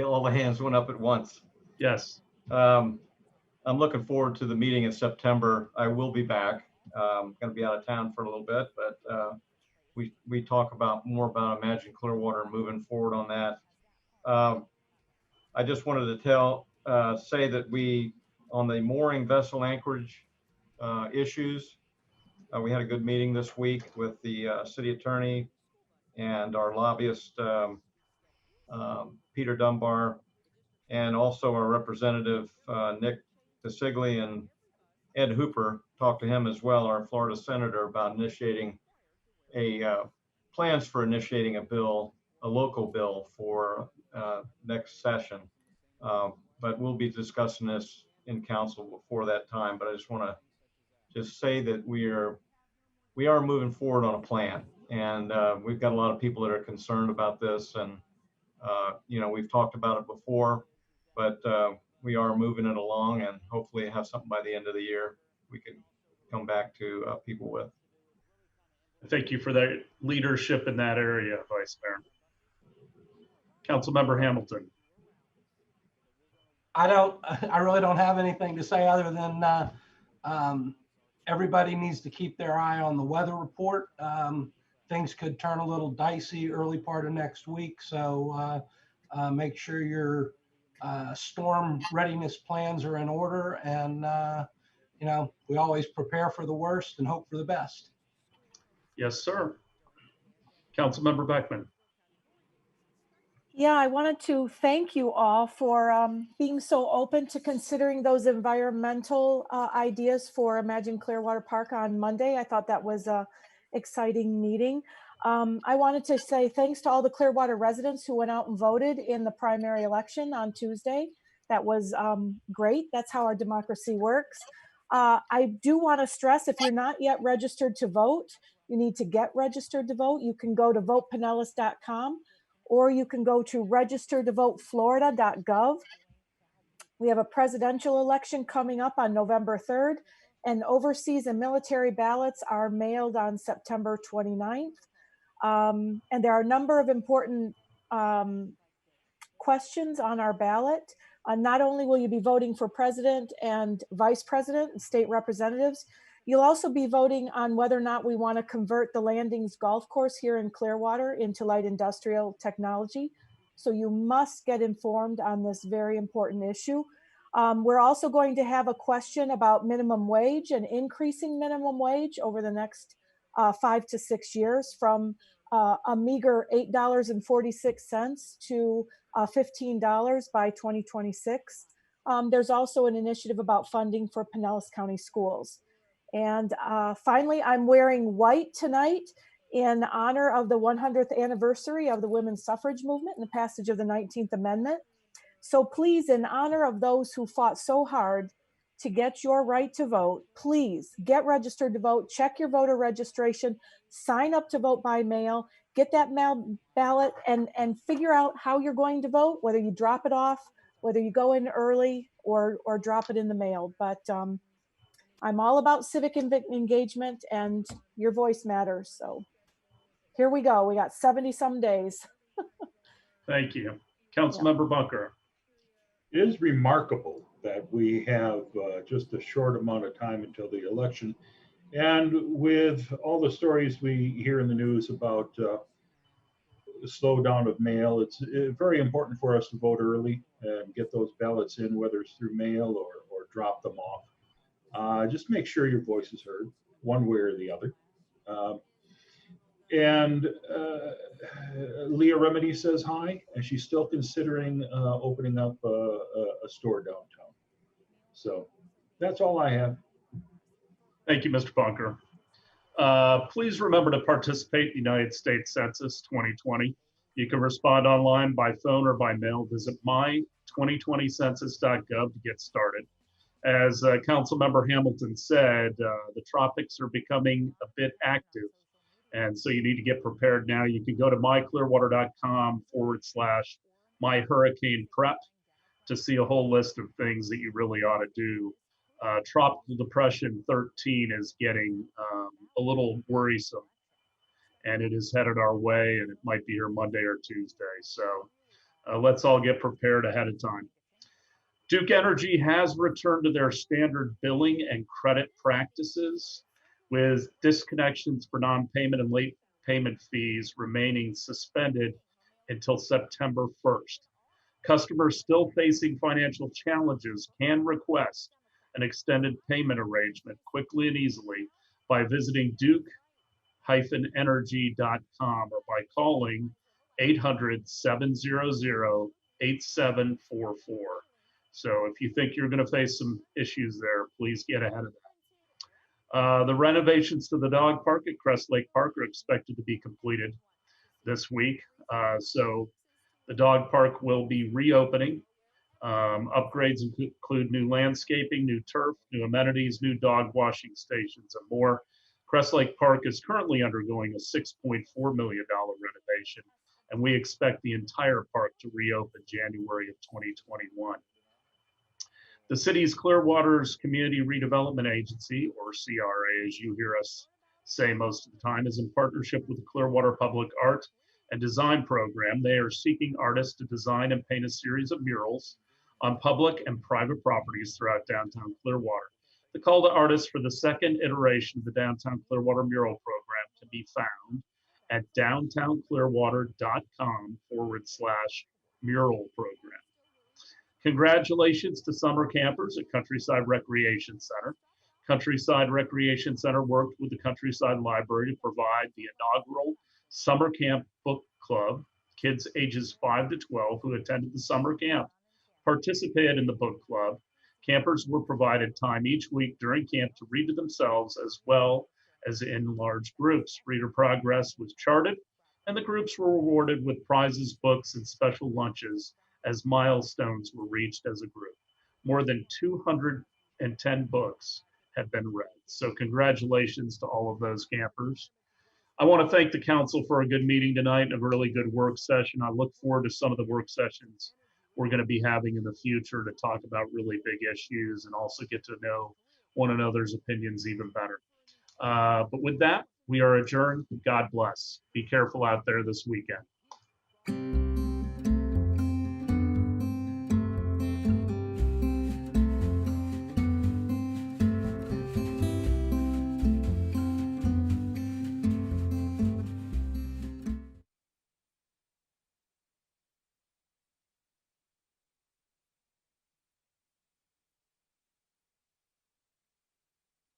All the hands went up at once. Yes. I'm looking forward to the meeting in September. I will be back. I'm going to be out of town for a little bit, but we talk more about Imagine Clearwater and moving forward on that. I just wanted to say that on the mooring vessel anchorage issues, we had a good meeting this week with the city attorney and our lobbyist, Peter Dunbar, and also our representative, Nick DeSigli, and Ed Hooper. Talked to him as well, our Florida senator, about initiating plans for initiating a local bill for next session. But we'll be discussing this in council before that time. But I just want to say that we are moving forward on a plan, and we've got a lot of people that are concerned about this, and we've talked about it before, but we are moving it along, and hopefully have something by the end of the year we can come back to people with. Thank you for that leadership in that area, Vice Mayor. Councilmember Hamilton. I really don't have anything to say other than everybody needs to keep their eye on the weather report. Things could turn a little dicey early part of next week. So make sure your storm readiness plans are in order. And, you know, we always prepare for the worst and hope for the best. Yes, sir. Councilmember Beckman. Yeah, I wanted to thank you all for being so open to considering those environmental ideas for Imagine Clearwater Park on Monday. I thought that was a exciting meeting. I wanted to say thanks to all the Clearwater residents who went out and voted in the primary election on Tuesday. That was great. That's how our democracy works. I do want to stress, if you're not yet registered to vote, you need to get registered to vote. You can go to votepinellas.com, or you can go to registertovoteflorida.gov. We have a presidential election coming up on November 3rd, and overseas and military ballots are mailed on September 29th. And there are a number of important questions on our ballot. Not only will you be voting for president and vice president and state representatives, you'll also be voting on whether or not we want to convert the Landings Golf Course here in Clearwater into light industrial technology. So you must get informed on this very important issue. We're also going to have a question about minimum wage and increasing minimum wage over the next 5 to 6 years from a meager $8.46 to $15 by 2026. There's also an initiative about funding for Pinellas County schools. And finally, I'm wearing white tonight in honor of the 100th anniversary of the women's suffrage movement and the passage of the 19th Amendment. So please, in honor of those who fought so hard to get your right to vote, please get registered to vote, check your voter registration, sign up to vote by mail, get that mail ballot, and figure out how you're going to vote, whether you drop it off, whether you go in early or drop it in the mail. But I'm all about civic engagement, and your voice matters. So here we go. We got 70 some days. Thank you. Councilmember Bunker. It is remarkable that we have just a short amount of time until the election. And with all the stories we hear in the news about the slowdown of mail, it's very important for us to vote early and get those ballots in, whether it's through mail or drop them off. Just make sure your voice is heard one way or the other. And Leah Remedy says hi, and she's still considering opening up a store downtown. So that's all I have. Thank you, Mr. Bunker. Please remember to participate in the United States Census 2020. You can respond online, by phone, or by mail. Visit my2020census.gov to get started. As Councilmember Hamilton said, the tropics are becoming a bit active, and so you need to get prepared now. You can go to myclearwater.com/myhurricaneprep to see a whole list of things that you really ought to do. Tropical Depression 13 is getting a little worrisome, and it is headed our way, and it might be here Monday or Tuesday. So let's all get prepared ahead of time. Duke Energy has returned to their standard billing and credit practices, with disconnections for non-payment and late payment fees remaining suspended until September 1st. Customers still facing financial challenges can request an extended payment arrangement quickly and easily by visiting duke-energy.com or by calling 800-700-8744. So if you think you're going to face some issues there, please get ahead of that. The renovations to the dog park at Crest Lake Park are expected to be completed this week. So the dog park will be reopening. Upgrades include new landscaping, new turf, new amenities, new dog washing stations, and more. Crest Lake Park is currently undergoing a $6.4 million renovation, and we expect the entire park to reopen January of 2021. The city's Clearwater's Community Redevelopment Agency, or CRA, as you hear us say most of the time, is in partnership with the Clearwater Public Art and Design Program. They are seeking artists to design and paint a series of murals on public and private properties throughout downtown Clearwater. The call to artists for the second iteration of the Downtown Clearwater Mural Program can be found at downtownclearwater.com/mural program. Congratulations to summer campers at Countryside Recreation Center. Countryside Recreation Center worked with the Countryside Library to provide the inaugural Summer Camp Book Club. Kids ages 5 to 12 who attended the summer camp participated in the book club. Campers were provided time each week during camp to read to themselves as well as in large groups. Reader progress was charted, and the groups were rewarded with prizes, books, and special lunches as milestones were reached as a group. More than 210 books have been read. So congratulations to all of those campers. I want to thank the council for a good meeting tonight and a really good work session. I look forward to some of the work sessions we're going to be having in the future to talk about really big issues and also get to know one another's opinions even better. But with that, we are adjourned. God bless. Be careful out there this weekend.